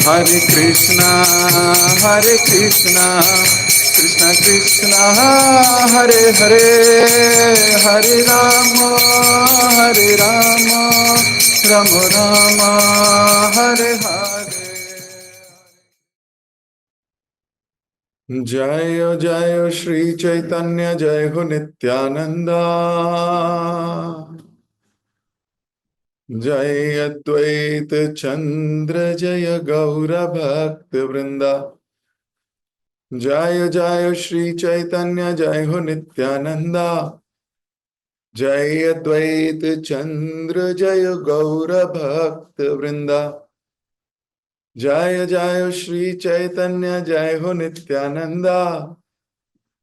Hare Krishna, Hare Krishna, Krishna Krishna, Hare Hare, Hare Rama, Hare Rama, Rama Rama, Hare Hare. जय जय श्री चैतन्य, जय हो नित्यानंदा, जय अद्वैत चंद्र, जय गौर भक्त वृंदा। जय जय श्री चैतन्य, जय हो नित्यानंदा, जय अद्वैत चंद्र, जय गौर भक्त वृंदा। जय जय श्री चैतन्य, जय हो नित्यानंदा,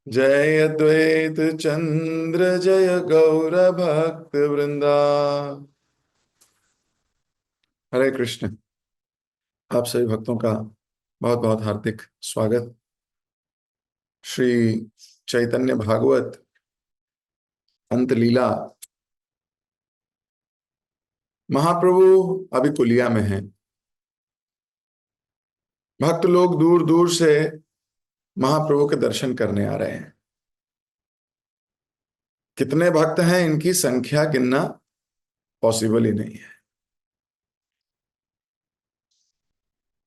जय अद्वैत चंद्र, जय गौर भक्त वृंदा। हरे कृष्ण। आप सभी भक्तों का बहुत बहुत हार्दिक स्वागत। श्री चैतन्य भागवत अंत लीला। महाप्रभु अभी कुलिया में हैं। भक्त लोग दूर दूर से महाप्रभु के दर्शन करने आ रहे हैं। कितने भक्त हैं इनकी संख्या गिनना पॉसिबल ही नहीं है।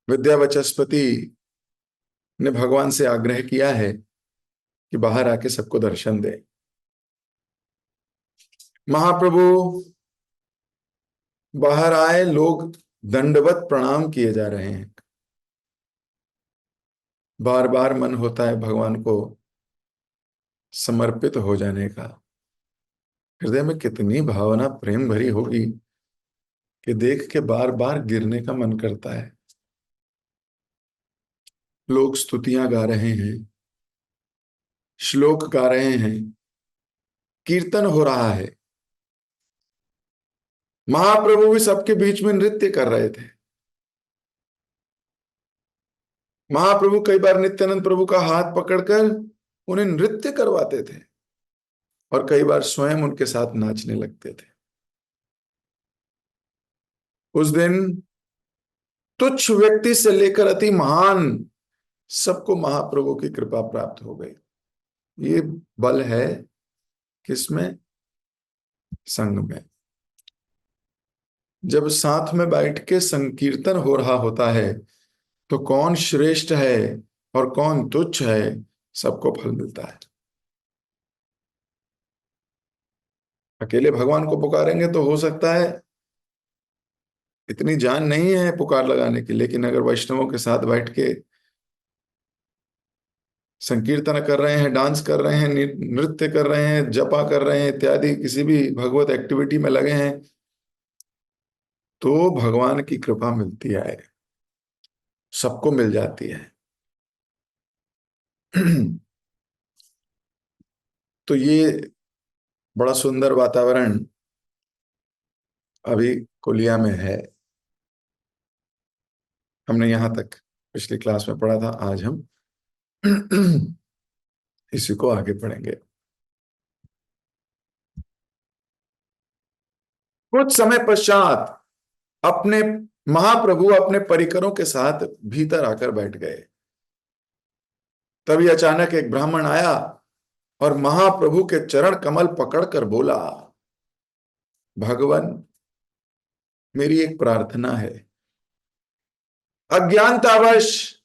विद्यावचस्पति ने भगवान से आग्रह किया है कि बाहर आके सबको दर्शन दे। महाप्रभु बाहर आए, लोग दंडवत प्रणाम किए जा रहे हैं। बार बार मन होता है भगवान को समर्पित हो जाने का। हृदय में कितनी भावना प्रेम भरी होगी कि देख के बार बार गिरने का मन करता है। लोग स्तुतियां गा रहे हैं, श्लोक गा रहे हैं, कीर्तन हो रहा है। महाप्रभु भी सबके बीच में नृत्य कर रहे थे। महाप्रभु कई बार नित्यानंद प्रभु का हाथ पकड़कर उन्हें नृत्य करवाते थे और कई बार स्वयं उनके साथ नाचने लगते थे। उस दिन तुच्छ व्यक्ति से लेकर अति महान सबको महाप्रभु की कृपा प्राप्त हो गई। ये बल है किसमें? संग में। जब साथ में बैठ के संकीर्तन हो रहा होता है तो कौन श्रेष्ठ है और कौन तुच्छ है, सबको फल मिलता है। अकेले भगवान को पुकारेंगे तो हो सकता है इतनी जान नहीं है पुकार लगाने की, लेकिन अगर वैष्णवों के साथ बैठ के संकीर्तन कर रहे हैं, डांस कर रहे हैं, नृत्य कर रहे हैं, जपा कर रहे हैं, इत्यादि किसी भी भगवत एक्टिविटी में लगे हैं, तो भगवान की कृपा मिलती है, सबको मिल जाती है। तो ये बड़ा सुंदर वातावरण अभी कोलिया में है। हमने यहां तक पिछली क्लास में पढ़ा था, आज हम इसी को आगे पढ़ेंगे। कुछ समय पश्चात अपने महाप्रभु अपने परिकरों के साथ भीतर आकर बैठ गए। तभी अचानक एक ब्राह्मण आया और महाप्रभु के चरण कमल पकड़कर बोला, भगवान, मेरी एक प्रार्थना है। अज्ञानतावश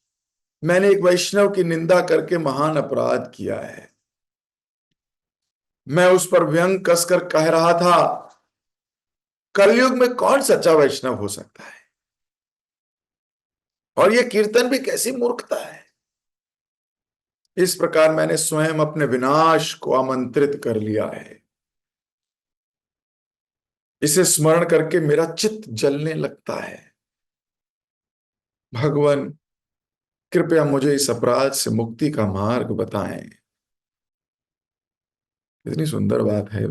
मैंने एक वैष्णव की निंदा करके महान अपराध किया है। मैं उस पर व्यंग कसकर कह रहा था, कलयुग में कौन सच्चा वैष्णव हो सकता है, और यह कीर्तन भी कैसी मूर्खता है। इस प्रकार मैंने स्वयं अपने विनाश को आमंत्रित कर लिया है। इसे स्मरण करके मेरा चित्त जलने लगता है। भगवान, कृपया मुझे इस अपराध से मुक्ति का मार्ग बताएं। इतनी सुंदर बात है।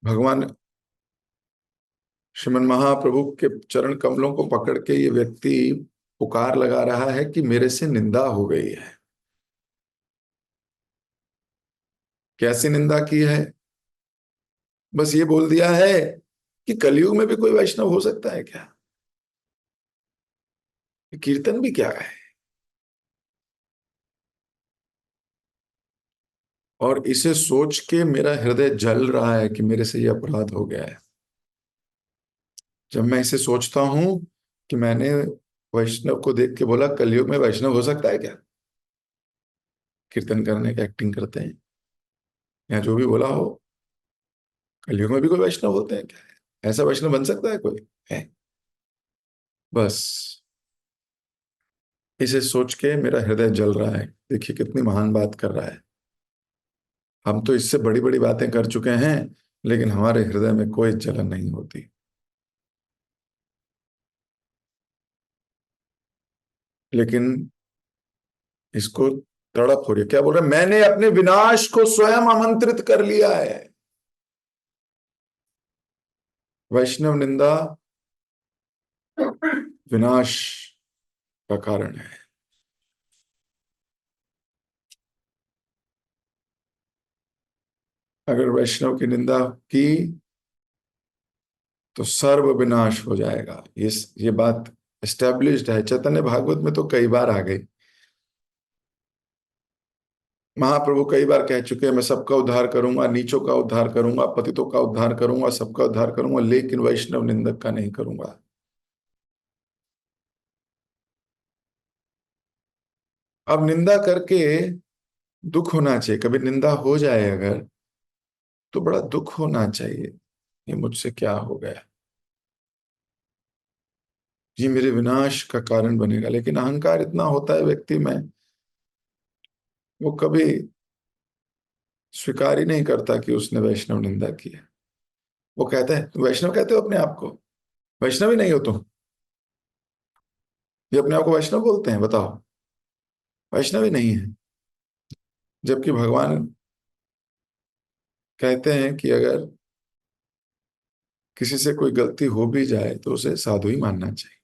भगवान श्रीमन महाप्रभु के चरण कमलों को पकड़ के ये व्यक्ति पुकार लगा रहा है कि मेरे से निंदा हो गई है। कैसी निंदा की है? बस ये बोल दिया है कि कलयुग में भी कोई वैष्णव हो सकता है क्या? कीर्तन भी क्या है? और इसे सोच के मेरा हृदय जल रहा है कि मेरे से ये अपराध हो गया है। जब मैं इसे सोचता हूं कि मैंने वैष्णव को देख के बोला कलयुग में वैष्णव हो सकता है क्या, कीर्तन करने की एक्टिंग करते हैं या जो भी बोला हो, कलयुग में भी कोई वैष्णव होते हैं क्या, ऐसा वैष्णव बन सकता है कोई? है? बस इसे सोच के मेरा हृदय जल रहा है। देखिए कितनी महान बात कर रहा है। हम तो इससे बड़ी बड़ी बातें कर चुके हैं, लेकिन हमारे हृदय में कोई जलन नहीं होती। लेकिन इसको तड़प हो रही है। क्या बोल रहे हैं? मैंने अपने विनाश को स्वयं आमंत्रित कर लिया है। वैष्णव निंदा विनाश का कारण है। अगर वैष्णव की निंदा की तो सर्व विनाश हो जाएगा। ये बात एस्टेब्लिश्ड है, चैतन्य भागवत में तो कई बार आ गई। महाप्रभु कई बार कह चुके हैं मैं सबका उद्धार करूंगा, नीचों का उद्धार करूंगा, पतितों का उद्धार करूंगा, सबका उद्धार करूंगा, लेकिन वैष्णव निंदक का नहीं करूंगा। अब निंदा करके दुख होना चाहिए। कभी निंदा हो जाए अगर तो बड़ा दुख होना चाहिए, ये मुझसे क्या हो गया, ये मेरे विनाश का कारण बनेगा। लेकिन अहंकार इतना होता है व्यक्ति में, वो कभी स्वीकार ही नहीं करता कि उसने वैष्णव निंदा की है। वो कहता है तुम वैष्णव कहते हो अपने आप को? वैष्णव ही नहीं हो तुम, ये अपने आप को वैष्णव बोलते हैं, बताओ। वैष्णव ही नहीं है। जबकि भगवान कहते हैं कि अगर किसी से कोई गलती हो भी जाए तो उसे साधु ही मानना चाहिए,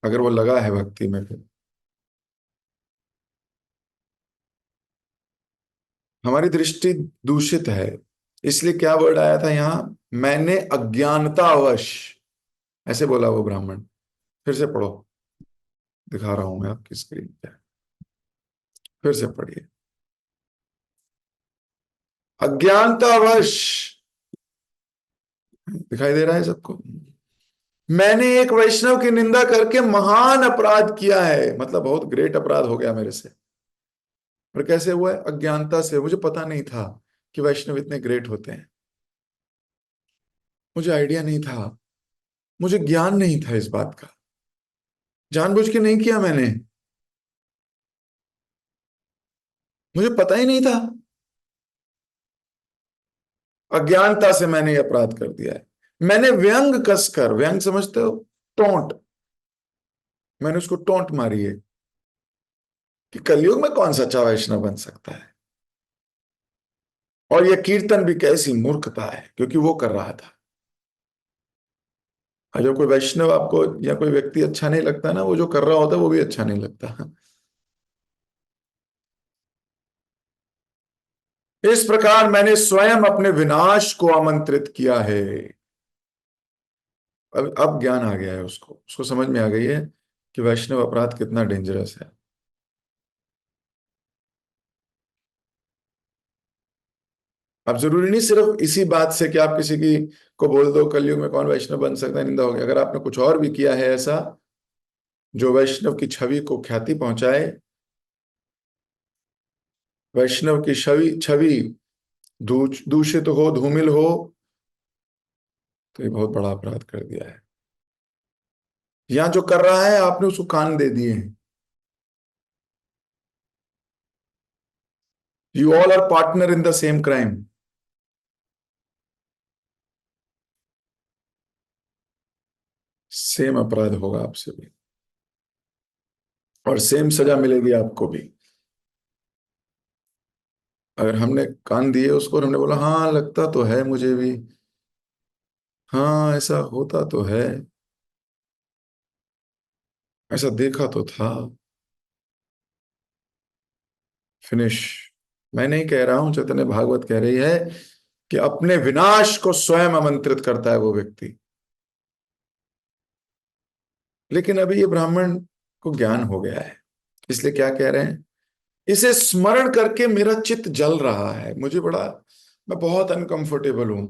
अगर वो लगा है भक्ति में फिर। हमारी दृष्टि दूषित है, इसलिए क्या वर्ड आया था यहाँ? मैंने अज्ञानतावश, ऐसे बोला वो ब्राह्मण। फिर से पढ़ो, दिखा रहा हूं मैं आपकी स्क्रीन पे, फिर से पढ़िए। अज्ञानतावश, दिखाई दे रहा है सबको? मैंने एक वैष्णव की निंदा करके महान अपराध किया है, मतलब बहुत ग्रेट अपराध हो गया मेरे से। और कैसे हुआ है? अज्ञानता से। मुझे पता नहीं था कि वैष्णव इतने ग्रेट होते हैं। मुझे आइडिया नहीं था, मुझे ज्ञान नहीं था इस बात का। जानबूझ के नहीं किया मैंने, मुझे पता ही नहीं था। अज्ञानता से मैंने ये अपराध कर दिया है। मैंने व्यंग कसकर, व्यंग समझते हो? टोंट, मैंने उसको टोंट मारी है कि कलयुग में कौन सच्चा वैष्णव बन सकता है। और यह कीर्तन भी कैसी मूर्खता है, क्योंकि वो कर रहा था। और जब कोई वैष्णव आपको या कोई व्यक्ति अच्छा नहीं लगता ना, वो जो कर रहा होता है वो भी अच्छा नहीं लगता। इस प्रकार मैंने स्वयं अपने विनाश को आमंत्रित किया है। अब ज्ञान आ गया है उसको, उसको समझ में आ गई है कि वैष्णव अपराध कितना डेंजरस है। अब जरूरी नहीं सिर्फ इसी बात से कि आप किसी की को बोल दो कलयुग में कौन वैष्णव बन सकता है, निंदा हो गया। अगर आपने कुछ और भी किया है ऐसा जो वैष्णव की छवि को ख्याति पहुंचाए, वैष्णव की छवि छवि दूषित हो, धूमिल हो, तो ये बहुत बड़ा अपराध कर दिया है। यहां जो कर रहा है आपने उसको कान दे दिए हैं। You all are partner in the same crime. Same अपराध होगा आपसे भी, और सेम सजा मिलेगी आपको भी। अगर हमने कान दिए उसको और हमने बोला हाँ लगता तो है मुझे भी, हाँ ऐसा होता तो है, ऐसा देखा तो था, फिनिश। मैं नहीं कह रहा हूं, चैतन्य भागवत कह रही है कि अपने विनाश को स्वयं आमंत्रित करता है वो व्यक्ति। लेकिन अभी ये ब्राह्मण को ज्ञान हो गया है, इसलिए क्या कह रहे हैं, इसे स्मरण करके मेरा चित्त जल रहा है, मैं बहुत अनकंफर्टेबल हूं,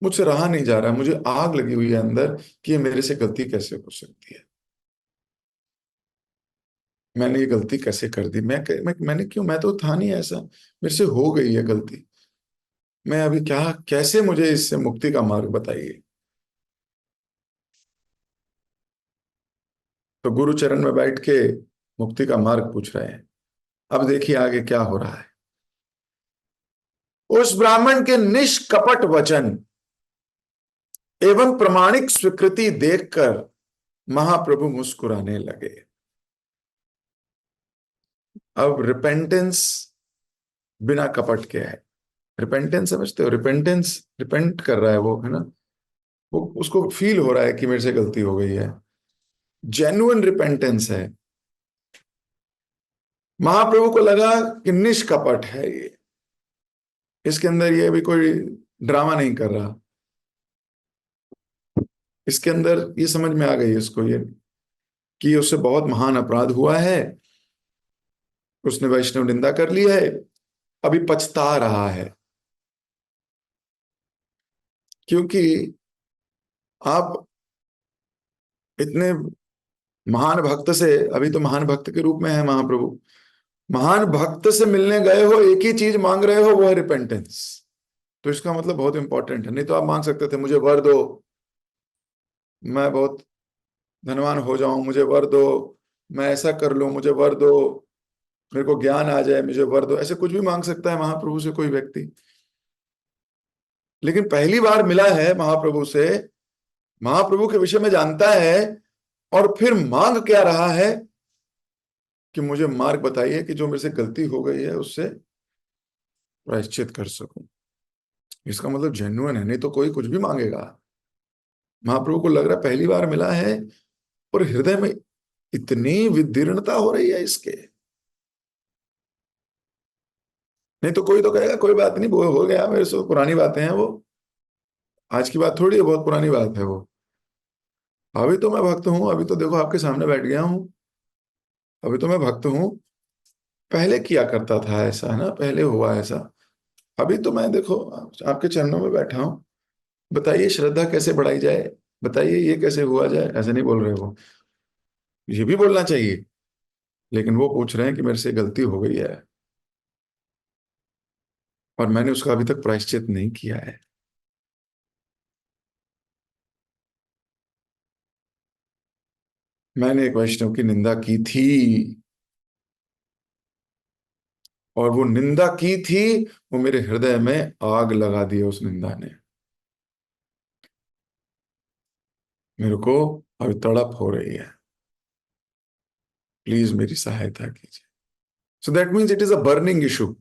मुझसे रहा नहीं जा रहा, मुझे आग लगी हुई है अंदर कि ये मेरे से गलती कैसे हो सकती है, मैंने ये गलती कैसे कर दी, मैंने क्यों, मैं तो था नहीं ऐसा, मेरे से हो गई है गलती, मैं अभी क्या, कैसे मुझे इससे मुक्ति का मार्ग बताइए। तो गुरु चरण में बैठ के मुक्ति का मार्ग पूछ रहे हैं। अब देखिए आगे क्या हो रहा है। उस ब्राह्मण के निष्कपट वचन एवं प्रमाणिक स्वीकृति देखकर महाप्रभु मुस्कुराने लगे। अब रिपेंटेंस बिना कपट के है। रिपेंटेंस समझते हो, रिपेंटेंस, रिपेंट कर रहा है वो, है ना, वो उसको फील हो रहा है कि मेरे से गलती हो गई है, जेन्युइन रिपेंटेंस है। महाप्रभु को लगा कि निष्कपट है ये, इसके अंदर ये भी कोई ड्रामा नहीं कर रहा, इसके अंदर ये समझ में आ गई इसको ये कि उससे बहुत महान अपराध हुआ है, उसने वैष्णव निंदा कर ली है, अभी पछता रहा है। क्योंकि आप इतने महान भक्त से, अभी तो महान भक्त के रूप में है महाप्रभु, महान भक्त से मिलने गए हो, एक ही चीज मांग रहे हो, वो है रिपेंटेंस, तो इसका मतलब बहुत इंपॉर्टेंट है। नहीं तो आप मांग सकते थे मुझे वर दो, मैं बहुत धनवान हो जाऊं, मुझे वर दो, मैं ऐसा कर लूं, मुझे वर दो, मेरे को ज्ञान आ जाए, मुझे वर दो, ऐसे कुछ भी मांग सकता है महाप्रभु से कोई व्यक्ति। लेकिन पहली बार मिला है महाप्रभु से, महाप्रभु के विषय में जानता है, और फिर मांग क्या रहा है कि मुझे मार्ग बताइए कि जो मेरे से गलती हो गई है उससे प्रायश्चित कर सकूं। इसका मतलब जेन्युइन है, नहीं तो कोई कुछ भी मांगेगा। महाप्रभु को लग रहा है पहली बार मिला है, और हृदय में इतनी विदीर्णता हो रही है इसके। नहीं तो कोई तो कहेगा कोई बात नहीं, वो हो गया, मेरे से पुरानी बातें हैं वो, आज की बात थोड़ी है, बहुत पुरानी बात है वो, अभी तो मैं भक्त हूं, अभी तो देखो आपके सामने बैठ गया हूं, अभी तो मैं भक्त हूं, पहले किया करता था ऐसा, है ना, पहले हुआ ऐसा, अभी तो मैं देखो आपके चरणों में बैठा हूं, बताइए श्रद्धा कैसे बढ़ाई जाए, बताइए ये कैसे हुआ जाए, ऐसे नहीं बोल रहे वो, ये भी बोलना चाहिए, लेकिन वो पूछ रहे हैं कि मेरे से गलती हो गई है और मैंने उसका अभी तक प्रायश्चित नहीं किया है। मैंने एक वैष्णव की निंदा की थी, और वो निंदा की थी, वो मेरे हृदय में आग लगा दी उस निंदा ने, मेरे को अभी तड़प हो रही है, प्लीज मेरी सहायता कीजिए। So that means it is a burning issue.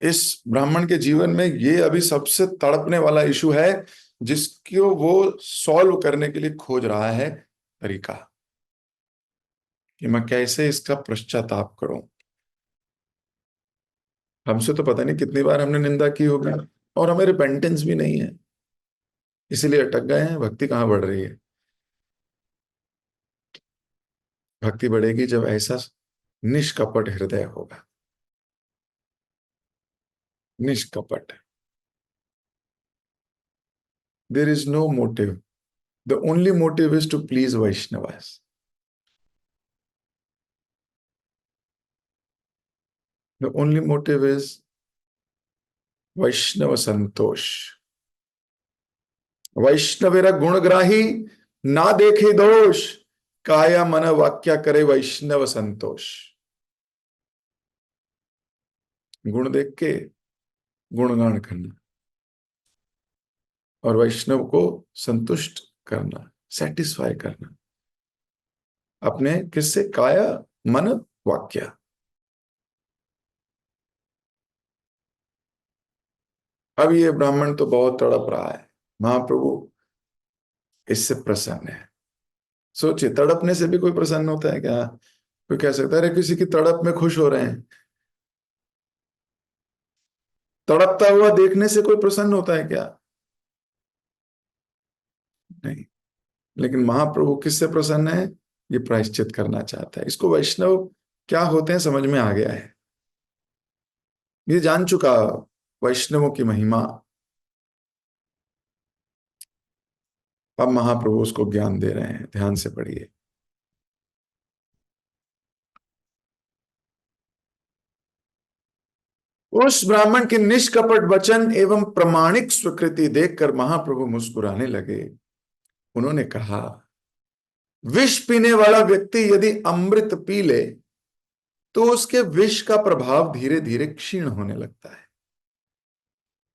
इस ब्राह्मण के जीवन में ये अभी सबसे तड़पने वाला इशू है, जिसको वो सॉल्व करने के लिए खोज रहा है तरीका, कि मैं कैसे इसका पश्चाताप करूं। हमसे तो पता नहीं कितनी बार हमने निंदा की होगी, और हमें रिपेंटेंस भी नहीं है, इसीलिए अटक गए हैं। भक्ति कहाँ बढ़ रही है? भक्ति बढ़ेगी जब ऐसा निष्कपट हृदय होगा, निष्कपट। There is no motive, the only motive is to please Vaishnavas, the only motive is Vaishnava santosh. वैष्णवेरा गुणग्राही, ना देखे दोष, काया मन वाक्या करे वैष्णव संतोष। गुण देख के गुणगान करना, और वैष्णव को संतुष्ट करना, सेटिस्फाई करना, अपने किससे, काया मन वाक्या। अब ये ब्राह्मण तो बहुत तड़प रहा है, महाप्रभु इससे प्रसन्न है। सोचिए, तड़पने से भी कोई प्रसन्न होता है क्या? कोई कह सकता है अरे किसी की तड़प में खुश हो रहे हैं? तड़पता हुआ देखने से कोई प्रसन्न होता है क्या? नहीं। लेकिन महाप्रभु किससे प्रसन्न है? ये प्रायश्चित करना चाहता है। इसको वैष्णव क्या होते हैं समझ में आ गया है, ये जान चुका वैष्णवों की महिमा। अब महाप्रभु उसको ज्ञान दे रहे हैं, ध्यान से पढ़िए। उस ब्राह्मण के निष्कपट वचन एवं प्रमाणिक स्वीकृति देखकर महाप्रभु मुस्कुराने लगे। उन्होंने कहा, विष पीने वाला व्यक्ति यदि अमृत पी ले तो उसके विष का प्रभाव धीरे धीरे क्षीण होने लगता है,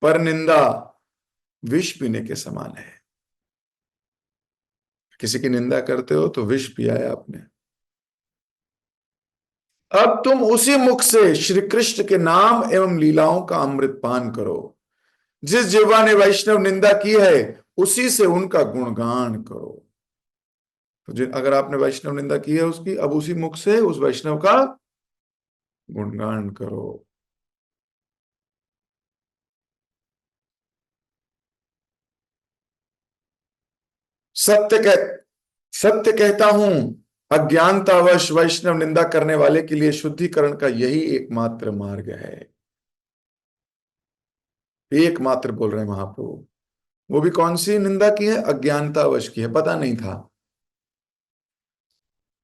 पर निंदा विष पीने के समान है। किसी की निंदा करते हो तो विष पिया है आपने। अब तुम उसी मुख से श्री कृष्ण के नाम एवं लीलाओं का अमृत पान करो। जिस जिह्वा ने वैष्णव निंदा की है उसी से उनका गुणगान करो। तो जिन अगर आपने वैष्णव निंदा की है उसकी, अब उसी मुख से उस वैष्णव का गुणगान करो। सत्य कह सत्य कहता हूं, अज्ञानतावश वैष्णव निंदा करने वाले के लिए शुद्धिकरण का यही एकमात्र मार्ग है। एकमात्र बोल रहे हैं महाप्रभु। वो भी कौन सी निंदा की है? अज्ञानतावश की है, पता नहीं था।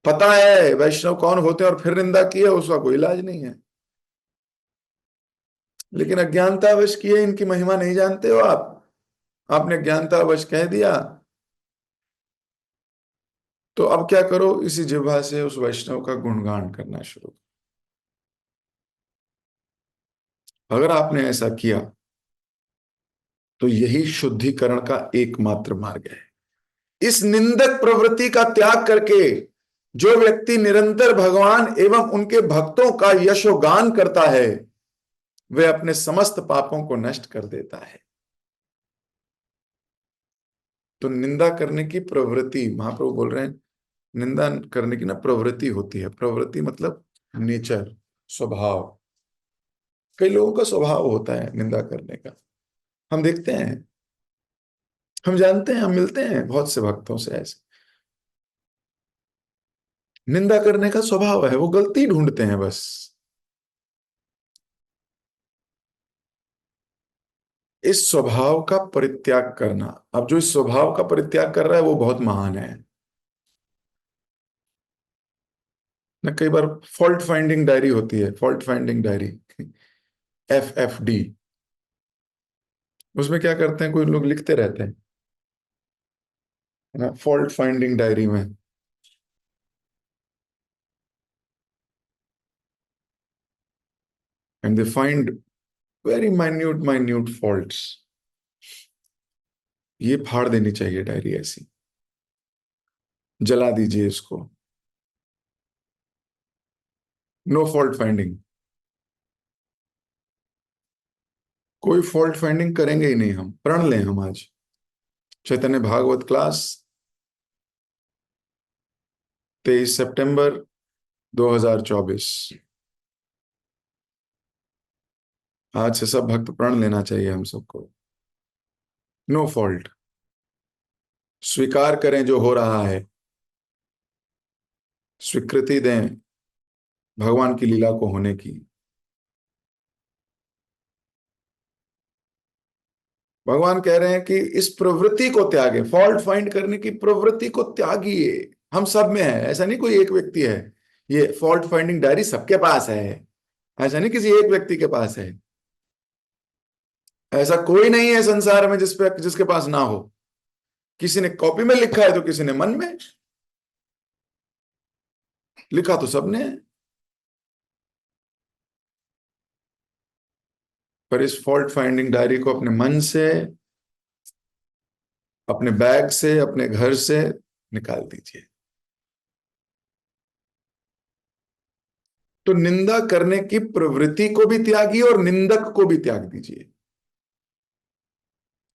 पता है वैष्णव कौन होते हैं और फिर निंदा की है, उसका कोई इलाज नहीं है। लेकिन अज्ञानतावश की है, इनकी महिमा नहीं जानते हो आप। आपने अज्ञानतावश कह दिया, तो अब क्या करो? इसी जिह्वा से उस वैष्णव का गुणगान करना शुरू। अगर आपने ऐसा किया तो यही शुद्धिकरण का एकमात्र मार्ग है। इस निंदक प्रवृत्ति का त्याग करके जो व्यक्ति निरंतर भगवान एवं उनके भक्तों का यशोगान करता है वह अपने समस्त पापों को नष्ट कर देता है। तो निंदा करने की प्रवृत्ति, महाप्रभु बोल रहे हैं, निंदा करने की ना प्रवृत्ति होती है। प्रवृत्ति मतलब नेचर, स्वभाव। कई लोगों का स्वभाव होता है निंदा करने का। हम देखते हैं, हम जानते हैं, हम मिलते हैं बहुत से भक्तों से ऐसे। निंदा करने का स्वभाव है, वो गलती ढूंढते हैं बस। इस स्वभाव का परित्याग करना, अब जो इस स्वभाव का परित्याग कर रहा है वो बहुत महान है ना। कई बार फॉल्ट फाइंडिंग डायरी होती है, फॉल्ट फाइंडिंग डायरी, FFD। उसमें क्या करते हैं, कोई लोग लिखते रहते हैं है ना, फॉल्ट फाइंडिंग डायरी में। And they find very minute minute faults. ये फाड़ देनी चाहिए डायरी ऐसी, जला दीजिए इसको। No fault finding. कोई फॉल्ट फाइंडिंग करेंगे ही नहीं हम। प्रण लें हम आज चैतन्य भागवत क्लास, 23 सितंबर 2024। आज से सब भक्त प्रण लेना चाहिए हम सबको। No fault. स्वीकार करें जो हो रहा है, स्वीकृति दें भगवान की लीला को होने की। भगवान कह रहे हैं कि इस प्रवृत्ति को त्यागे, फॉल्ट फाइंड करने की प्रवृत्ति को त्यागिए। हम सब में है, ऐसा नहीं कोई एक व्यक्ति है। ये फॉल्ट फाइंडिंग डायरी सबके पास है, ऐसा नहीं किसी एक व्यक्ति के पास है। ऐसा कोई नहीं है संसार में जिसके पास ना हो। किसी ने कॉपी में लिखा है तो किसी ने मन में लिखा, तो सबने है। पर इस फॉल्ट फाइंडिंग डायरी को अपने मन से, अपने बैग से, अपने घर से निकाल दीजिए। तो निंदा करने की प्रवृत्ति को भी त्यागिए और निंदक को भी त्याग दीजिए।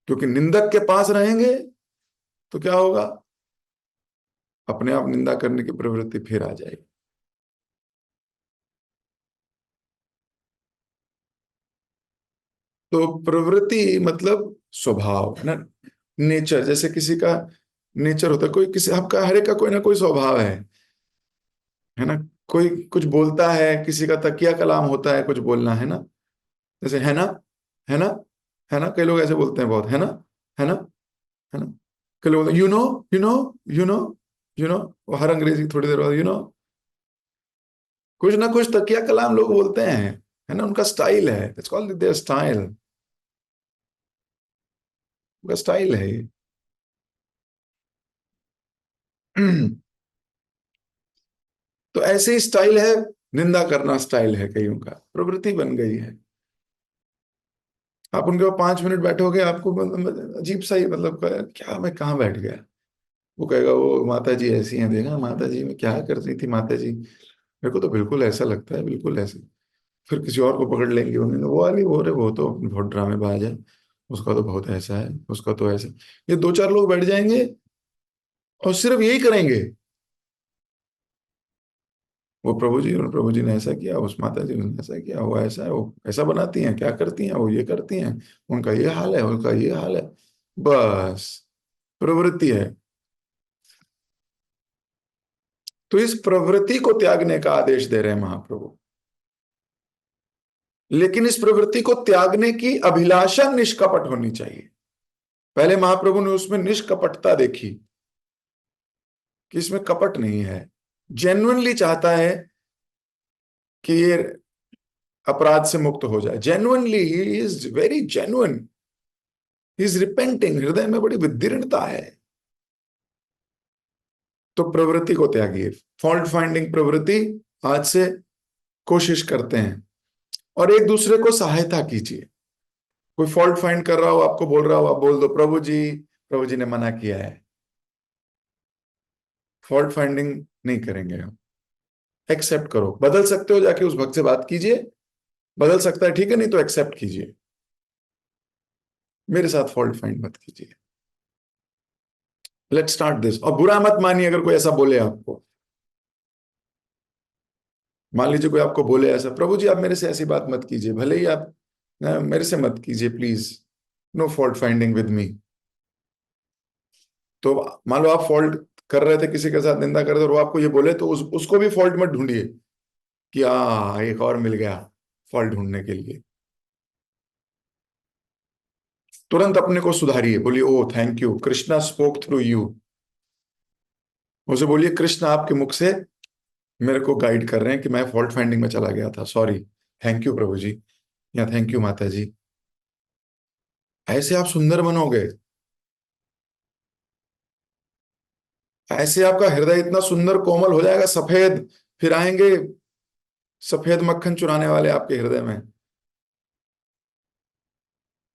क्योंकि निंदक के पास रहेंगे तो क्या होगा? अपने आप निंदा करने की प्रवृत्ति फिर आ जाएगी। तो प्रवृत्ति मतलब स्वभाव है ना, नेचर। जैसे किसी का नेचर होता है, कोई किसी आपका हर एक का कोई ना कोई स्वभाव है ना। कोई कुछ बोलता है, किसी का तकिया कलाम होता है कुछ बोलना, है ना। जैसे है ना, है ना, है ना, कई लोग ऐसे बोलते हैं बहुत, है ना, है ना, है ना। कई लोग you know, you know, you know, you know, हर अंग्रेजी थोड़ी देर बाद यू नो, कुछ ना कुछ तकिया कलाम लोग बोलते हैं, है ना। उनका स्टाइल है, इट्स कॉल्ड देयर स्टाइल, उनका स्टाइल है ये। तो ऐसे ही स्टाइल है, निंदा करना स्टाइल है कईयों का, प्रवृत्ति बन गई है। आप उनके पास 5 मिनट बैठोगे, आपको मतलब अजीब सा ही, मतलब क्या मैं कहाँ बैठ गया। वो कहेगा वो माता जी ऐसी हैं, देखा माता जी में क्या कर रही थी माता जी, मेरे को तो बिल्कुल ऐसा लगता है, बिल्कुल ऐसे। फिर किसी और को पकड़ लेंगे, उन्हें वो वाली वो रे वो तो बहुत ड्रामेबाज है, उसका तो बहुत ऐसा है, उसका तो ऐसा। ये दो चार लोग बैठ जाएंगे और सिर्फ यही करेंगे, वो प्रभु जी और प्रभु जी ने ऐसा किया, उस माता जी ने ऐसा किया, वो ऐसा है, वो ऐसा बनाती हैं, क्या करती हैं, वो ये करती हैं, उनका ये हाल है, उनका ये हाल है। बस प्रवृत्ति है। तो इस प्रवृत्ति को त्यागने का आदेश दे रहे हैं महाप्रभु। लेकिन इस प्रवृत्ति को त्यागने की अभिलाषा निष्कपट होनी चाहिए। पहले महाप्रभु ने उसमें निष्कपटता देखी कि इसमें कपट नहीं है, जेन्युइनली चाहता है कि ये अपराध से मुक्त हो जाए। Genuinely, he is very genuine, he is repenting, हृदय में बड़ी विदीर्णता है। तो प्रवृत्ति को त्यागिए, फॉल्ट फाइंडिंग प्रवृत्ति आज से कोशिश करते हैं, और एक दूसरे को सहायता कीजिए। कोई फॉल्ट फाइंड कर रहा हो, आपको बोल रहा हो, आप बोल दो प्रभु जी, प्रभु जी ने मना किया है। फॉल्ट फाइंडिंग नहीं करेंगे हम। एक्सेप्ट करो, बदल सकते हो, जाके उस भक्त से बात कीजिए, बदल सकता है ठीक है, नहीं तो एक्सेप्ट कीजिए, मेरे साथ फॉल्ट फाइंड मत कीजिए। Let start this. और बुरा मत मानिए अगर कोई ऐसा बोले आपको। मान लीजिए कोई आपको बोले ऐसा, प्रभु जी आप मेरे से ऐसी बात मत कीजिए, भले ही आप मेरे से मत कीजिए please, no fault finding with me. तो मान लो आप फॉल्ट कर रहे थे, किसी के साथ निंदा कर रहे थे, और वो आपको ये बोले, तो उसको भी फॉल्ट मत ढूंढिए कि एक और मिल गया फॉल्ट ढूंढने के लिए। तुरंत अपने को सुधारिए, बोलिए oh thank you, Krishna spoke through you. उसे बोलिए कृष्ण आपके मुख से मेरे को गाइड कर रहे हैं कि मैं फॉल्ट फाइंडिंग में चला गया था, सॉरी, थैंक यू प्रभु जी, या थैंक यू माता जी। ऐसे आप सुंदर बनोगे, ऐसे आपका हृदय इतना सुंदर कोमल हो जाएगा, सफेद। फिर आएंगे सफेद मक्खन चुराने वाले आपके हृदय में।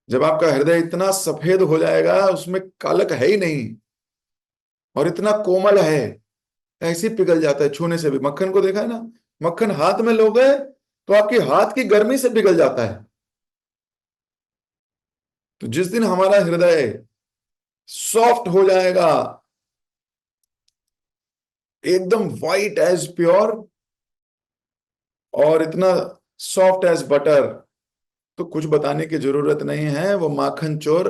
जब आपका हृदय इतना सफेद हो जाएगा, उसमें कालक है ही नहीं, और इतना कोमल है, ऐसे ही पिघल जाता है छूने से भी। मक्खन को देखा है ना, मक्खन हाथ में लोगे तो आपकी हाथ की गर्मी से पिघल जाता है। तो जिस दिन हमारा हृदय सॉफ्ट हो जाएगा, एकदम वाइट एज प्योर, और इतना सॉफ्ट एज बटर, तो कुछ बताने की जरूरत नहीं है, वो माखन चोर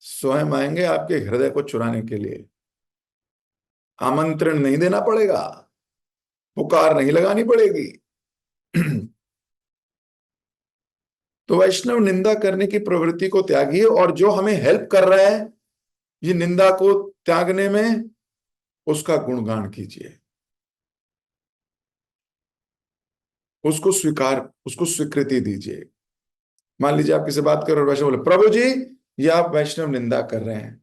स्वयं आएंगे आपके हृदय को चुराने के लिए। आमंत्रण नहीं देना पड़ेगा, पुकार नहीं लगानी पड़ेगी। तो वैष्णव निंदा करने की प्रवृत्ति को त्यागिए, और जो हमें हेल्प कर रहा है ये निंदा को त्यागने में, उसका गुणगान कीजिए, उसको स्वीकार, उसको स्वीकृति दीजिए। मान लीजिए आप किसी बात कर रहे हो, वैष्णव बोले प्रभु जी ये आप वैष्णव निंदा कर रहे हैं,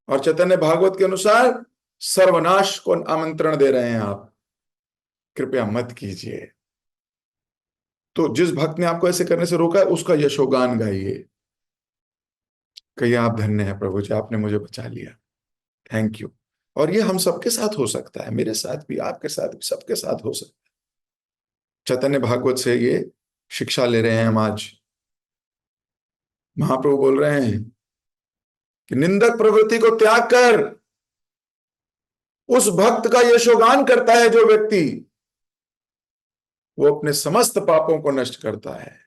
और चैतन्य भागवत के अनुसार सर्वनाश को आमंत्रण दे रहे हैं आप, कृपया मत कीजिए। तो जिस भक्त ने आपको ऐसे करने से रोका है, उसका यशोगान गाइए, कहिए आप धन्य है प्रभु जी, आपने मुझे बचा लिया, थैंक यू। और ये हम सबके साथ हो सकता है, मेरे साथ भी, आपके साथ भी, सबके साथ हो सकता है। चैतन्य भागवत से ये शिक्षा ले रहे हैं हम आज। महाप्रभु बोल रहे हैं कि निंदक प्रवृत्ति को त्याग कर उस भक्त का यशोगान करता है जो व्यक्ति, वो अपने समस्त पापों को नष्ट करता है।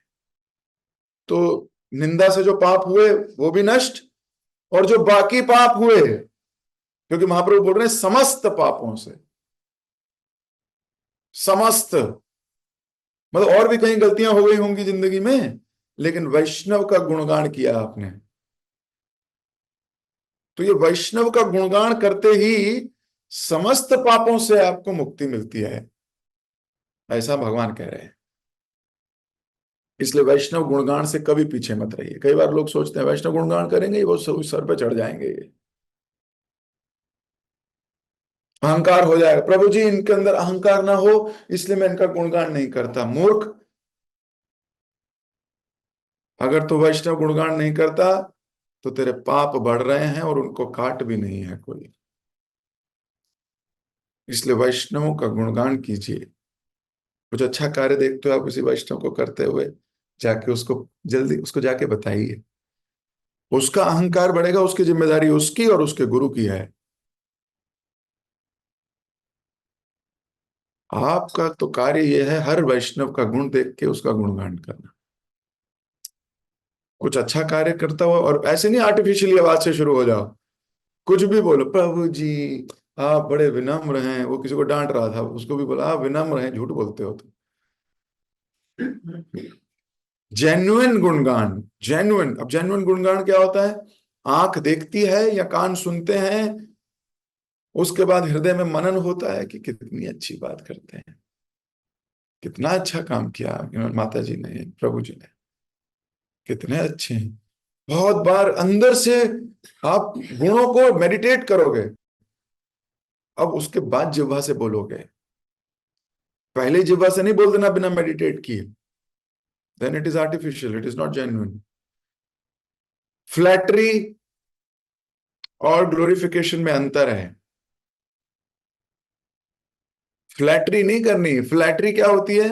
तो निंदा से जो पाप हुए वो भी नष्ट, और जो बाकी पाप हुए, क्योंकि महाप्रभु बोल रहे हैं समस्त पापों से, समस्त, मतलब और भी कहीं गलतियां हो गई होंगी जिंदगी में, लेकिन वैष्णव का गुणगान किया आपने, तो ये वैष्णव का गुणगान करते ही समस्त पापों से आपको मुक्ति मिलती है, ऐसा भगवान कह रहे हैं। इसलिए वैष्णव गुणगान से कभी पीछे मत रहिए। कई बार लोग सोचते हैं वैष्णव गुणगान करेंगे वो सब सर पे चढ़ जाएंगे, ये अहंकार हो जाएगा, प्रभु जी इनके अंदर अहंकार ना हो इसलिए मैं इनका गुणगान नहीं करता। मूर्ख, अगर तू वैष्णव गुणगान नहीं करता तो तेरे पाप बढ़ रहे हैं और उनको काट भी नहीं है कोई। इसलिए वैष्णवों का गुणगान कीजिए। कुछ अच्छा कार्य देखते हो आप किसी वैष्णव को करते हुए, जाके उसको जल्दी उसको जाके बताइए। उसका अहंकार बढ़ेगा, उसकी जिम्मेदारी उसकी और उसके गुरु की है। आपका तो कार्य यह है हर वैष्णव का गुण देख के उसका गुणगान करना। कुछ अच्छा कार्य करता हो और ऐसे नहीं आर्टिफिशियली आवाज से शुरू हो जाओ, कुछ भी बोलो, प्रभु जी आप बड़े विनम्र हैं, वो किसी को डांट रहा था उसको भी बोला आप विनम्र हैं, झूठ बोलते हो तो। जेन्युइन गुणगान, जेन्युइन, अब जेन्युइन गुणगान क्या होता है? आंख देखती है या कान सुनते हैं, उसके बाद हृदय में मनन होता है कि कितनी अच्छी बात करते हैं, कितना अच्छा काम किया इन्होंने, माता जी ने, प्रभु जी ने, कितने अच्छे हैं। बहुत बार अंदर से आप गुणों को मेडिटेट करोगे, अब उसके बाद जिह्वा से बोलोगे। पहले जिह्वा से नहीं बोल देना बिना मेडिटेट किए, then it is artificial, it is not genuine. Flattery और ग्लोरिफिकेशन में अंतर है। फ्लैटरी नहीं करनी। फ्लैटरी क्या होती है?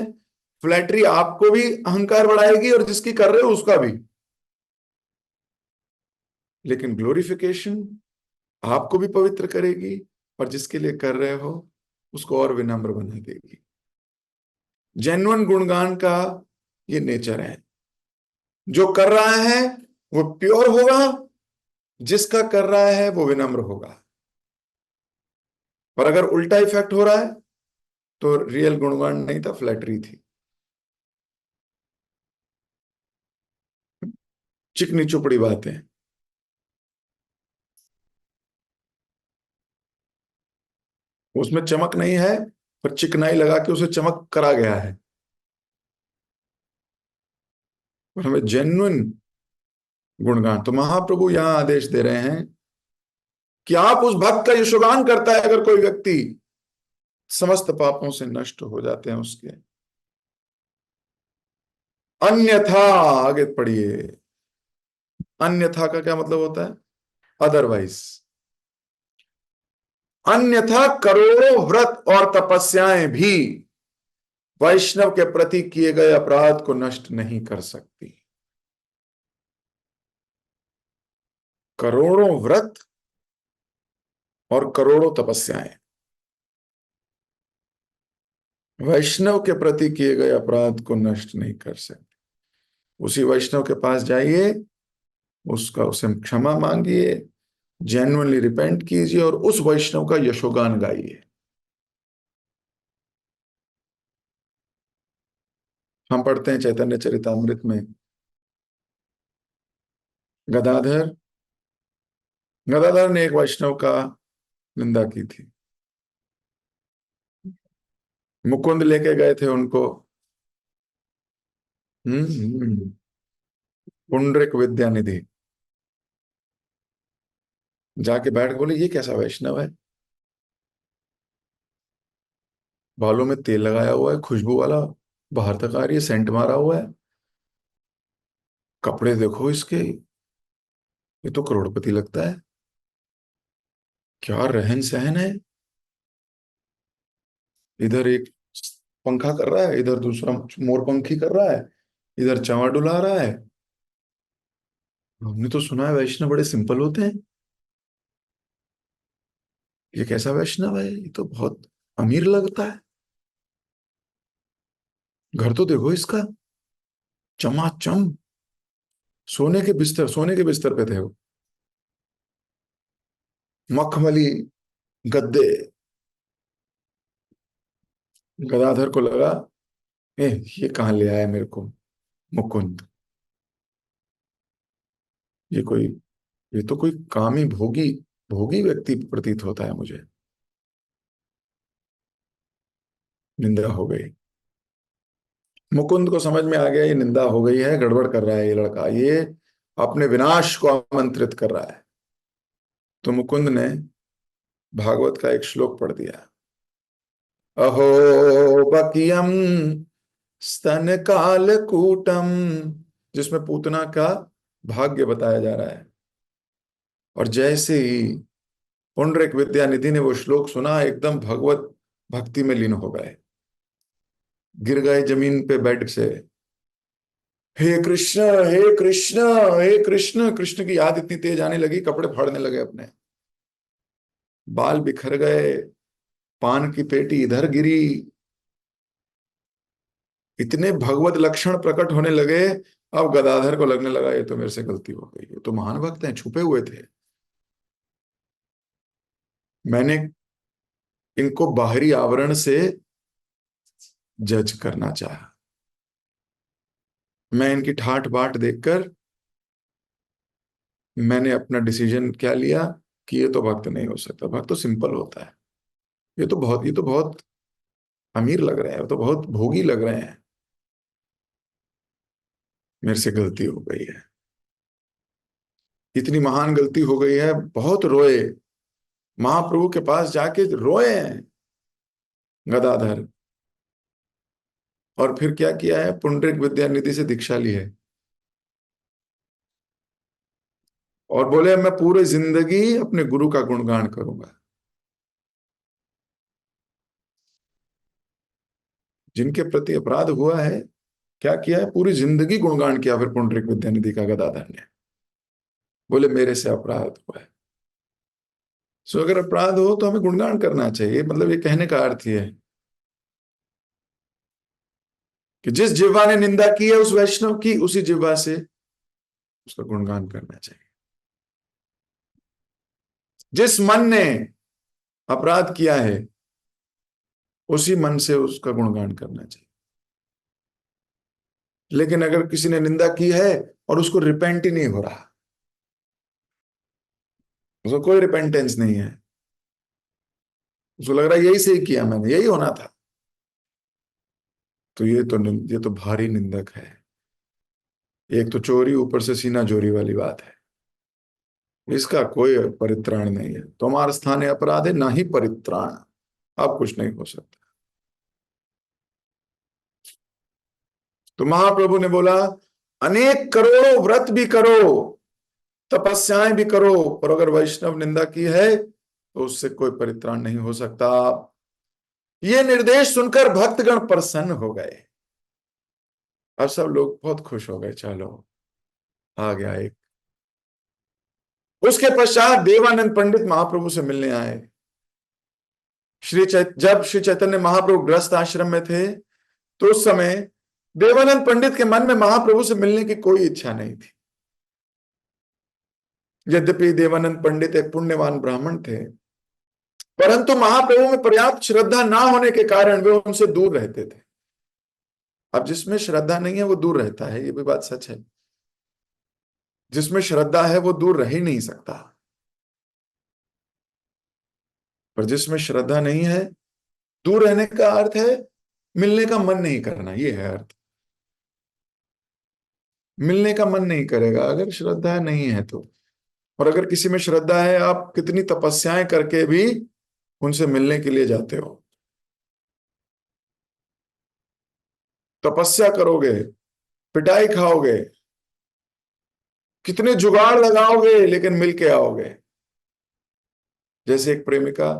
फ्लैटरी आपको भी अहंकार बढ़ाएगी और जिसकी कर रहे हो उसका भी। लेकिन ग्लोरिफिकेशन आपको भी पवित्र करेगी और जिसके लिए कर रहे हो उसको और विनम्र बना देगी। जेन्युइन गुणगान का ये नेचर है, जो कर रहा है वो प्योर होगा, जिसका कर रहा है वो विनम्र होगा। और अगर उल्टा इफेक्ट हो रहा है तो रियल गुणगान नहीं था, फ्लैटरी थी, चिकनी चुपड़ी बातें। उसमें चमक नहीं है, पर चिकनाई लगा के उसे चमक करा गया है। और हमें जेन्युइन गुणगान, तो महाप्रभु यहां आदेश दे रहे हैं कि आप उस भक्त का यशोगान करता है अगर कोई व्यक्ति, समस्त पापों से नष्ट हो जाते हैं उसके। अन्यथा, आगे पढ़िए, अन्यथा का क्या मतलब होता है? अदरवाइज। अन्यथा करोड़ों व्रत और तपस्याएं भी वैष्णव के प्रति किए गए अपराध को नष्ट नहीं कर सकती। करोड़ों व्रत और करोड़ों तपस्याएं वैष्णव के प्रति किए गए अपराध को नष्ट नहीं कर सकती। उसी वैष्णव के पास जाइए, उसका उसे क्षमा मांगिए, जेन्युइनली रिपेंट कीजिए और उस वैष्णव का यशोगान गाइए। हम पढ़ते हैं चैतन्य चरितामृत में, गदाधर गदाधर ने एक वैष्णव का निंदा की थी। मुकुंद लेके गए थे उनको, पुंडरिक विद्यानिधि, जाके बैठ के बोले ये कैसा वैष्णव है, बालों में तेल लगाया हुआ है खुशबू वाला, बाहर तक आ रही है, सेंट मारा हुआ है, कपड़े देखो इसके, ये तो करोड़पति लगता है, क्या रहन सहन है। इधर एक पंखा कर रहा है, इधर दूसरा मोरपंखी कर रहा है, इधर चंवा डुला रहा है। हमने तो सुना है वैष्णव बड़े सिंपल होते हैं, ये कैसा वैष्णव है, ये तो बहुत अमीर लगता है, घर तो देखो इसका, चमाचम। सोने के बिस्तर पे थे वो, मखमली गद्दे। गदाधर को लगा, ए, ये कहाँ ले आया मेरे को मुकुंद। ये कोई, ये तो कोई कामी भोगी, भोगी व्यक्ति प्रतीत होता है मुझे। निंदा हो गई। मुकुंद को समझ में आ गया ये निंदा हो गई है, गड़बड़ कर रहा है ये लड़का, ये अपने विनाश को आमंत्रित कर रहा है। तो मुकुंद ने भागवत का एक श्लोक पढ़ दिया। अहो बकियम स्तन कालकूटम, जिसमें पूतना का भाग्य बताया जा रहा है। और जैसे ही पुंडरीक विद्यानिधि ने वो श्लोक सुना, एकदम भगवत भक्ति में लीन हो गए, गिर गए जमीन पे बेड से। हे कृष्ण, हे कृष्ण, हे कृष्ण। कृष्ण की याद इतनी तेज आने लगी, कपड़े फाड़ने लगे अपने, बाल बिखर गए, पान की पेटी इधर गिरी। इतने भगवत लक्षण प्रकट होने लगे। अब गदाधर को लगने लगा ये तो मेरे से गलती हो गई, ये तो महान भक्त हैं, छुपे हुए थे, मैंने इनको बाहरी आवरण से जज करना चाहा। मैं इनकी ठाट बाट देखकर मैंने अपना डिसीजन क्या लिया कि ये तो भक्त नहीं हो सकता, भक्त तो सिंपल होता है। ये तो बहुत अमीर लग रहे हैं, ये तो बहुत भोगी लग रहे हैं, मेरे से गलती हो गई है, इतनी महान गलती हो गई है। बहुत रोए, महाप्रभु के पास जाके रोए हैं गदाधर। और फिर क्या किया है, पुंडरीक विद्यानिधि से दीक्षा ली है और बोले मैं पूरी जिंदगी अपने गुरु का गुणगान करूंगा। जिनके प्रति अपराध हुआ है, क्या किया है, पूरी जिंदगी गुणगान किया फिर पुंडरीक विद्यानिधि का गदाधर ने। बोले मेरे से अपराध हुआ है। सो अगर अपराध हो तो हमें गुणगान करना चाहिए, मतलब ये कहने का अर्थ ये है कि जिस जिह्वा ने निंदा की है उस वैष्णव की, उसी जिह्वा से उसका गुणगान करना चाहिए। जिस मन ने अपराध किया है उसी मन से उसका गुणगान करना चाहिए। लेकिन अगर किसी ने निंदा की है और उसको रिपेंट ही नहीं हो रहा, उसको कोई रिपेंटेंस नहीं है, उसको लग रहा है यही सही किया मैंने, यही होना था, तो ये तो भारी निंदक है। एक तो चोरी, ऊपर से सीना चोरी वाली बात है। इसका कोई परित्राण नहीं है। तुम्हारा स्थान है अपराध है, ना ही परित्राण। अब कुछ नहीं हो सकता। तो महाप्रभु ने बोला अनेक करोड़ों व्रत भी करो, तपस्याएं भी करो, पर अगर वैष्णव निंदा की है तो उससे कोई परित्राण नहीं हो सकता। ये निर्देश सुनकर भक्तगण प्रसन्न हो गए। अब सब लोग बहुत खुश हो गए, चलो आ गया एक। उसके पश्चात देवानंद पंडित महाप्रभु से मिलने आए। जब श्री चैतन्य महाप्रभु गृहस्थ आश्रम में थे तो उस समय देवानंद पंडित के मन में महाप्रभु से मिलने की कोई इच्छा नहीं थी। यद्यपि देवानंद पंडित एक पुण्यवान ब्राह्मण थे, परंतु महाप्रभु में पर्याप्त श्रद्धा ना होने के कारण वे उनसे दूर रहते थे। अब जिसमें श्रद्धा नहीं है वो दूर रहता है, ये भी बात सच है। जिसमें श्रद्धा है वो दूर रह ही नहीं सकता, पर जिसमें श्रद्धा नहीं है, दूर रहने का अर्थ है मिलने का मन नहीं करना, ये है अर्थ। मिलने का मन नहीं करेगा अगर श्रद्धा नहीं है तो। और अगर किसी में श्रद्धा है, आप कितनी तपस्याएं करके भी उनसे मिलने के लिए जाते हो, तपस्या करोगे, पिटाई खाओगे, कितने जुगाड़ लगाओगे, लेकिन मिल के आओगे। जैसे एक प्रेमिका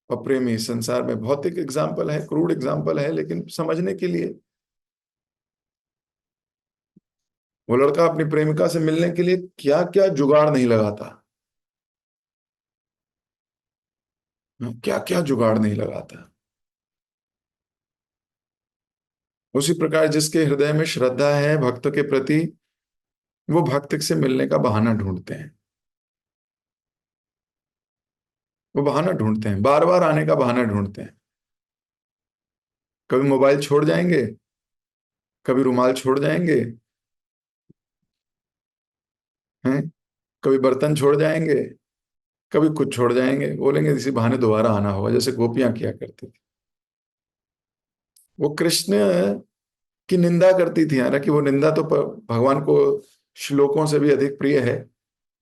और प्रेमी, संसार में भौतिक एग्जाम्पल है, क्रूड एग्जाम्पल है, लेकिन समझने के लिए, वो लड़का अपनी प्रेमिका से मिलने के लिए क्या क्या जुगाड़ नहीं लगाता, क्या क्या जुगाड़ नहीं लगाता। उसी प्रकार जिसके हृदय में श्रद्धा है भक्त के प्रति, वो भक्त से मिलने का बहाना ढूंढते हैं, वो बहाना ढूंढते हैं, बार बार आने का बहाना ढूंढते हैं। कभी मोबाइल छोड़ जाएंगे, कभी रुमाल छोड़ जाएंगे, हैं, कभी बर्तन छोड़ जाएंगे, कभी कुछ छोड़ जाएंगे, बोलेंगे इसी बहाने दोबारा आना होगा, जैसे गोपियां किया करती थी। वो कृष्ण की निंदा करती थी, हालांकि वो निंदा तो भगवान को श्लोकों से भी अधिक प्रिय है।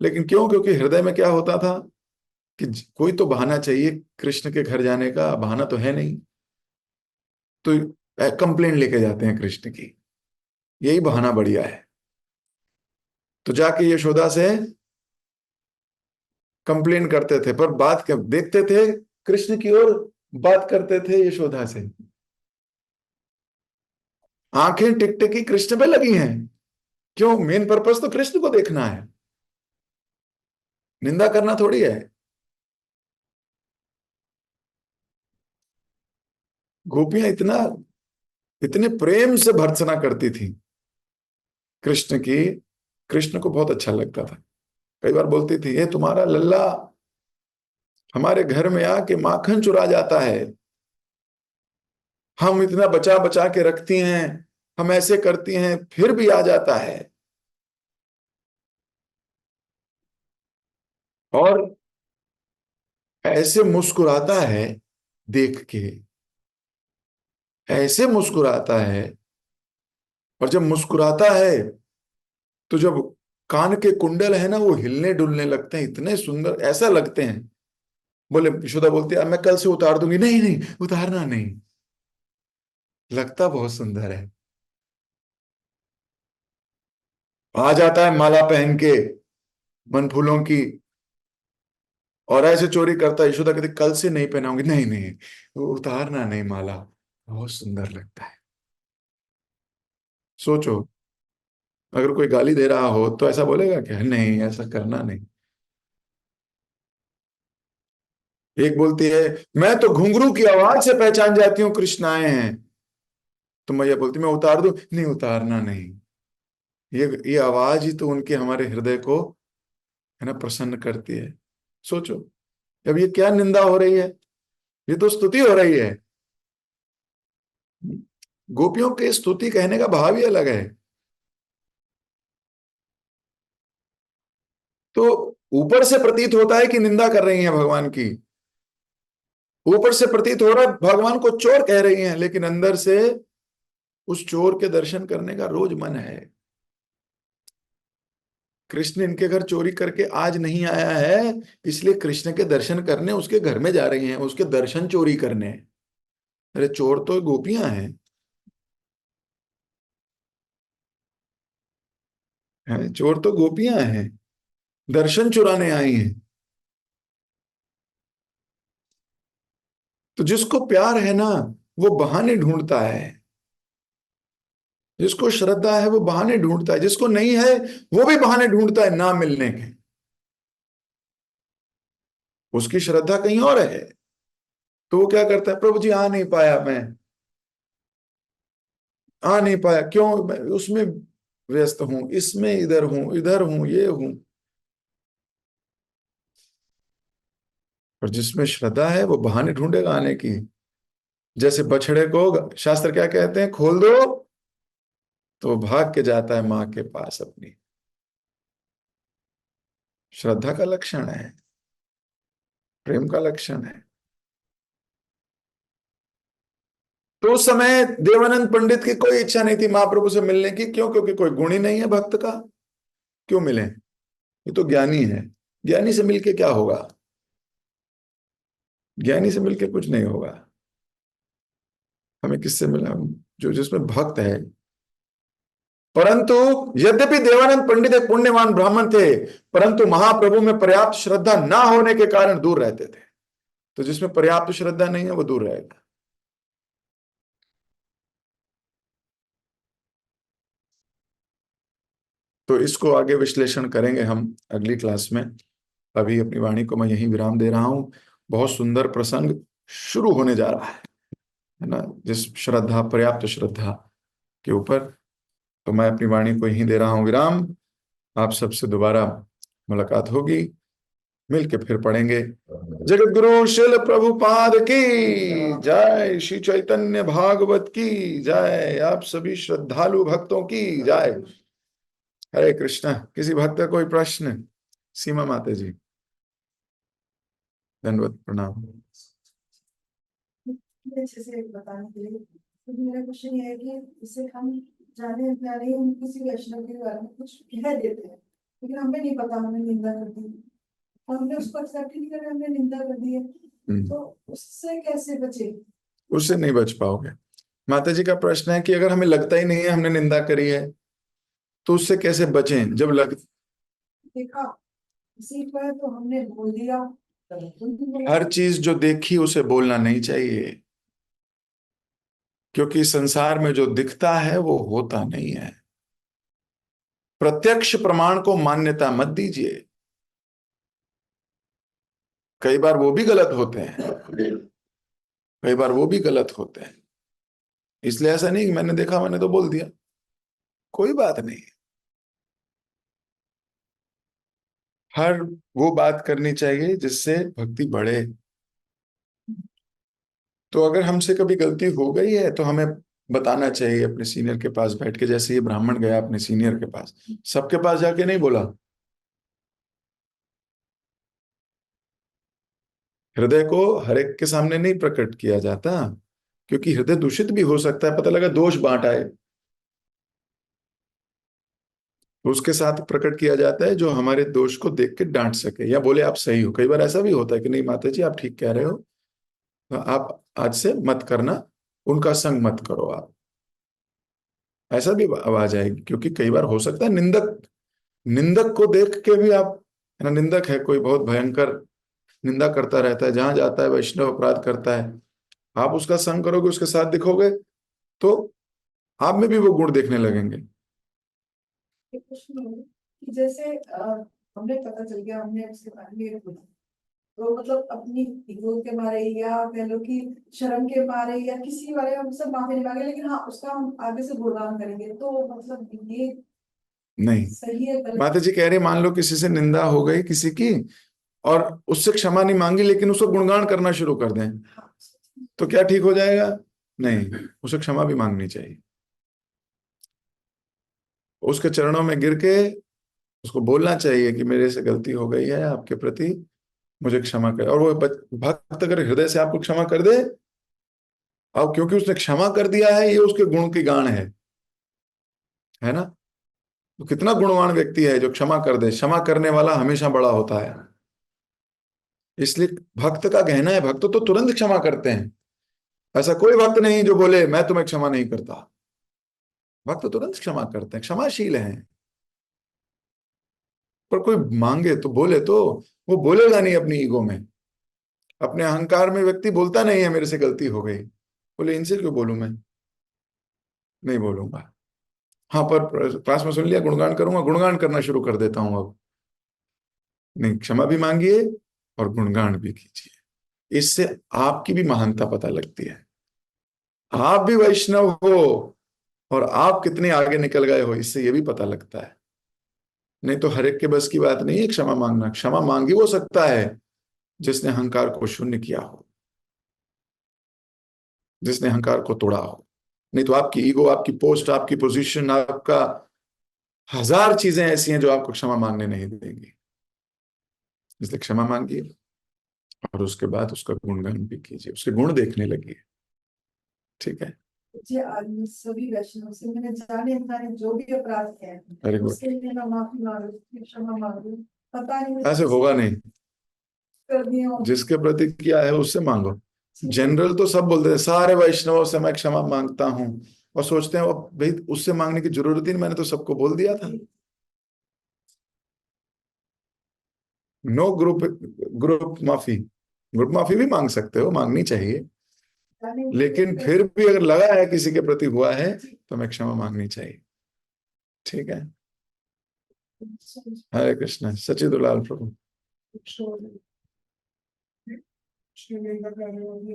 लेकिन क्यों? क्योंकि हृदय में क्या होता था कि कोई तो बहाना चाहिए, कृष्ण के घर जाने का बहाना तो है नहीं, तो कंप्लेंट लेके जाते हैं कृष्ण की, यही बहाना बढ़िया है। तो जाके यशोदा से कंप्लेन करते थे, पर बात क्या देखते थे, कृष्ण की ओर बात करते थे यशोदा से। आंखें टिकटिकी कृष्ण पे लगी हैं। क्यों? मेन पर्पस तो कृष्ण को देखना है, निंदा करना थोड़ी है। गोपियां इतना, इतने प्रेम से भर्त्सना करती थी कृष्ण की, कृष्ण को बहुत अच्छा लगता था। कई बार बोलती थी, ये तुम्हारा लल्ला हमारे घर में आके माखन चुरा जाता है, हम इतना बचा बचा के रखती हैं, हम ऐसे करती हैं, फिर भी आ जाता है। और ऐसे मुस्कुराता है देख के, ऐसे मुस्कुराता है। और जब मुस्कुराता है तो जब कान के कुंडल है ना, वो हिलने डुलने लगते हैं, इतने सुंदर ऐसा लगते हैं। बोले, यशोदा बोलती है मैं कल से उतार दूंगी, नहीं नहीं उतारना नहीं, लगता बहुत सुंदर है। आ जाता है माला पहन के मन फूलों की, और ऐसे चोरी करता है। यशोदा कहती कल से नहीं पहनाऊंगी, नहीं नहीं वो उतारना नहीं, माला बहुत सुंदर लगता है। सोचो, अगर कोई गाली दे रहा हो तो ऐसा बोलेगा क्या? नहीं, ऐसा करना नहीं। एक बोलती है, मैं तो घुंघरू की आवाज से पहचान जाती हूँ कृष्ण आए हैं। तो मैया बोलती मैं उतार दूं, नहीं उतारना नहीं। ये आवाज ही तो उनके हमारे हृदय को है ना प्रसन्न करती है। सोचो, अब ये क्या निंदा हो रही है, ये तो स्तुति हो रही है। गोपियों के स्तुति कहने का भाव ही अलग है। तो ऊपर से प्रतीत होता है कि निंदा कर रही हैं भगवान की, ऊपर से प्रतीत हो रहा है भगवान को चोर कह रही हैं, लेकिन अंदर से उस चोर के दर्शन करने का रोज मन है। कृष्ण इनके घर चोरी करके आज नहीं आया है, इसलिए कृष्ण के दर्शन करने उसके घर में जा रही हैं, उसके दर्शन चोरी करने। अरे चोर तो गोपियां हैं, चोर तो गोपियां हैं, दर्शन चुराने आई हैं। तो जिसको प्यार है ना, वो बहाने ढूंढता है, जिसको श्रद्धा है वो बहाने ढूंढता है, जिसको नहीं है वो भी बहाने ढूंढता है ना मिलने के। उसकी श्रद्धा कहीं और है, तो वो क्या करता है, प्रभु जी आ नहीं पाया मैं, आ नहीं पाया, क्यों? मैं उसमें व्यस्त हूं, इसमें इधर हूं, ये हूं। और जिसमें श्रद्धा है वो बहाने ढूंढेगा आने की। जैसे बछड़े को शास्त्र क्या कहते हैं, खोल दो तो वो भाग के जाता है माँ के पास अपनी। श्रद्धा का लक्षण है, प्रेम का लक्षण है। तो उस समय देवानंद पंडित की कोई इच्छा नहीं थी महाप्रभु से मिलने की। क्यों? क्योंकि कोई गुण ही नहीं है भक्त का, क्यों मिले? ये तो ज्ञानी है, ज्ञानी से मिलके क्या होगा? ज्ञानी से मिलके कुछ नहीं होगा। हमें किससे मिला? जो जिसमें भक्त है। परंतु यद्यपि देवानंद पंडित एक पुण्यवान ब्राह्मण थे, परंतु महाप्रभु में पर्याप्त श्रद्धा ना होने के कारण दूर रहते थे। तो जिसमें पर्याप्त श्रद्धा नहीं है वो दूर रहेगा। तो इसको आगे विश्लेषण करेंगे हम अगली क्लास में। अभी अपनी वाणी को मैं यहीं विराम दे रहा हूं। बहुत सुंदर प्रसंग शुरू होने जा रहा है ना, जिस श्रद्धा, पर्याप्त श्रद्धा के ऊपर। तो मैं अपनी वाणी को यहीं दे रहा हूं विराम। आप सबसे दोबारा मुलाकात होगी, मिलके फिर पढ़ेंगे। जगत गुरु शिल प्रभुपाद की जय, श्री चैतन्य भागवत की जय, आप सभी श्रद्धालु भक्तों की जय। हरे कृष्णा। किसी भक्त का कोई प्रश्न? सीमा माता जी, दंडवत प्रणाम। अच्छे से बताने के लिए, तो मेरा क्वेश्चन ये है कि इसे हम जाने जाने हम किसी वैष्णव के बारे में कुछ कह देते हैं, लेकिन हमें नहीं पता, हमने निंदा कर दी, हमने उसको एक्सेप्ट नहीं करा, हमने निंदा कर दी है, तो उससे कैसे बचे? उससे नहीं बच पाओगे। माता जी का प्रश्न है कि अगर हमें लगता ही नहीं है हमने निंदा करी है, तो उससे कैसे बचें? जब देखा इसी पर तो हमने बोल दिया, हर चीज जो देखी उसे बोलना नहीं चाहिए, क्योंकि संसार में जो दिखता है वो होता नहीं है। प्रत्यक्ष प्रमाण को मान्यता मत दीजिए, कई बार वो भी गलत होते हैं, कई बार वो भी गलत होते हैं। इसलिए ऐसा नहीं कि मैंने देखा मैंने तो बोल दिया, कोई बात नहीं। हर वो बात करनी चाहिए जिससे भक्ति बढ़े। तो अगर हमसे कभी गलती हो गई है तो हमें बताना चाहिए अपने सीनियर के पास बैठ के, जैसे ये ब्राह्मण गया अपने सीनियर के पास, सबके पास जाके नहीं बोला। हृदय को हर एक के सामने नहीं प्रकट किया जाता, क्योंकि हृदय दूषित भी हो सकता है, पता लगा दोष बांट आए, उसके साथ प्रकट किया जाता है जो हमारे दोष को देख के डांट सके या बोले आप सही हो। कई बार ऐसा भी होता है कि नहीं माता जी आप ठीक कह रहे हो, तो आप आज से मत करना, उनका संग मत करो आप। ऐसा भी आवाज आएगी, क्योंकि कई बार हो सकता है निंदक, निंदक को देख के भी आप, है ना, निंदक है कोई बहुत भयंकर निंदा करता रहता है, जहां जाता है वैष्णव अपराध करता है, आप उसका संग करोगे, उसके साथ दिखोगे, तो आप में भी वो गुण देखने लगेंगे। एक क्वेश्चन है कि जैसे हमने पता चल गया, हमने उसके बारे में बोला, तो मतलब अपनी ईगो के मारे या कह लो कि शर्म के मारे या किसी बारे में हम सब माफी नहीं मांगे, लेकिन हाँ उसका हम आगे से गुणगान करेंगे, तो मतलब ये नहीं, सही है गलत? माता जी कह रही मान लो किसी से निंदा हो गई किसी की, और उससे क्षमा नहीं मांगी, लेकिन उसको गुणगान करना शुरू कर दें, हाँ, तो क्या ठीक हो जाएगा? नहीं, उसे क्षमा भी मांगनी चाहिए, उसके चरणों में गिर के उसको बोलना चाहिए कि मेरे से गलती हो गई है आपके प्रति, मुझे क्षमा कर। और वो भक्त अगर हृदय से आपको क्षमा कर दे, अब क्योंकि उसने क्षमा कर दिया है, ये उसके गुण की गान है ना। तो कितना गुणवान व्यक्ति है जो क्षमा कर दे, क्षमा करने वाला हमेशा बड़ा होता है। इसलिए भक्त का कहना है, भक्त तो तुरंत क्षमा करते हैं, ऐसा कोई भक्त नहीं जो बोले मैं तुम्हें क्षमा नहीं करता। भक्त तुरंत क्षमा करते हैं, क्षमाशील हैं। पर कोई मांगे तो बोले, तो वो बोलेगा नहीं अपनी ईगो में, अपने अहंकार में व्यक्ति बोलता नहीं है मेरे से गलती हो गई, बोले इनसे क्यों बोलूं मैं, नहीं बोलूंगा। हाँ, पर क्लास में सुन लिया गुणगान करूंगा, गुणगान करना शुरू कर देता हूं अब। नहीं, क्षमा भी मांगिए और गुणगान भी कीजिए, इससे आपकी भी महानता पता लगती है, आप भी वैष्णव हो और आप कितने आगे निकल गए हो, इससे ये भी पता लगता है। नहीं तो हर एक के बस की बात नहीं है क्षमा मांगना। क्षमा मांगी वो सकता है जिसने अहंकार को शून्य किया हो, जिसने अहंकार को तोड़ा हो। नहीं तो आपकी ईगो, आपकी पोस्ट, आपकी पोजीशन, आपका हजार चीजें ऐसी हैं जो आपको क्षमा मांगने नहीं देंगी। इसलिए क्षमा मांगिए और उसके बाद उसका गुणगान भी कीजिए, उसके गुण देखने लगिए। ठीक है, जी, आज सभी वैष्णव से मैंने जाने अनजाने जो भी अपराध किए वेरी हैं गुड। उसके लिए मैं माफी मांग रही हूँ, क्षमा मांग रही हूँ। पता नहीं ऐसे होगा नहीं, कर दिया हो। जिसके प्रति किया है उससे मांगो। जनरल तो सब बोलते हैं सारे वैष्णवों से मैं क्षमा मांगता हूं, और सोचते हैं भाई उससे मांगने की जरूरत ही नहीं, मैंने तो सबको बोल दिया था। नो ग्रुप, ग्रुप माफी, ग्रुप माफी भी मांग सकते हो, मांगनी चाहिए, लेकिन फिर भी अगर लगा है किसी के प्रति हुआ है तो मैं क्षमा मांगनी चाहिए। ठीक है, हरे कृष्ण, सच्चिदानंद प्रभु।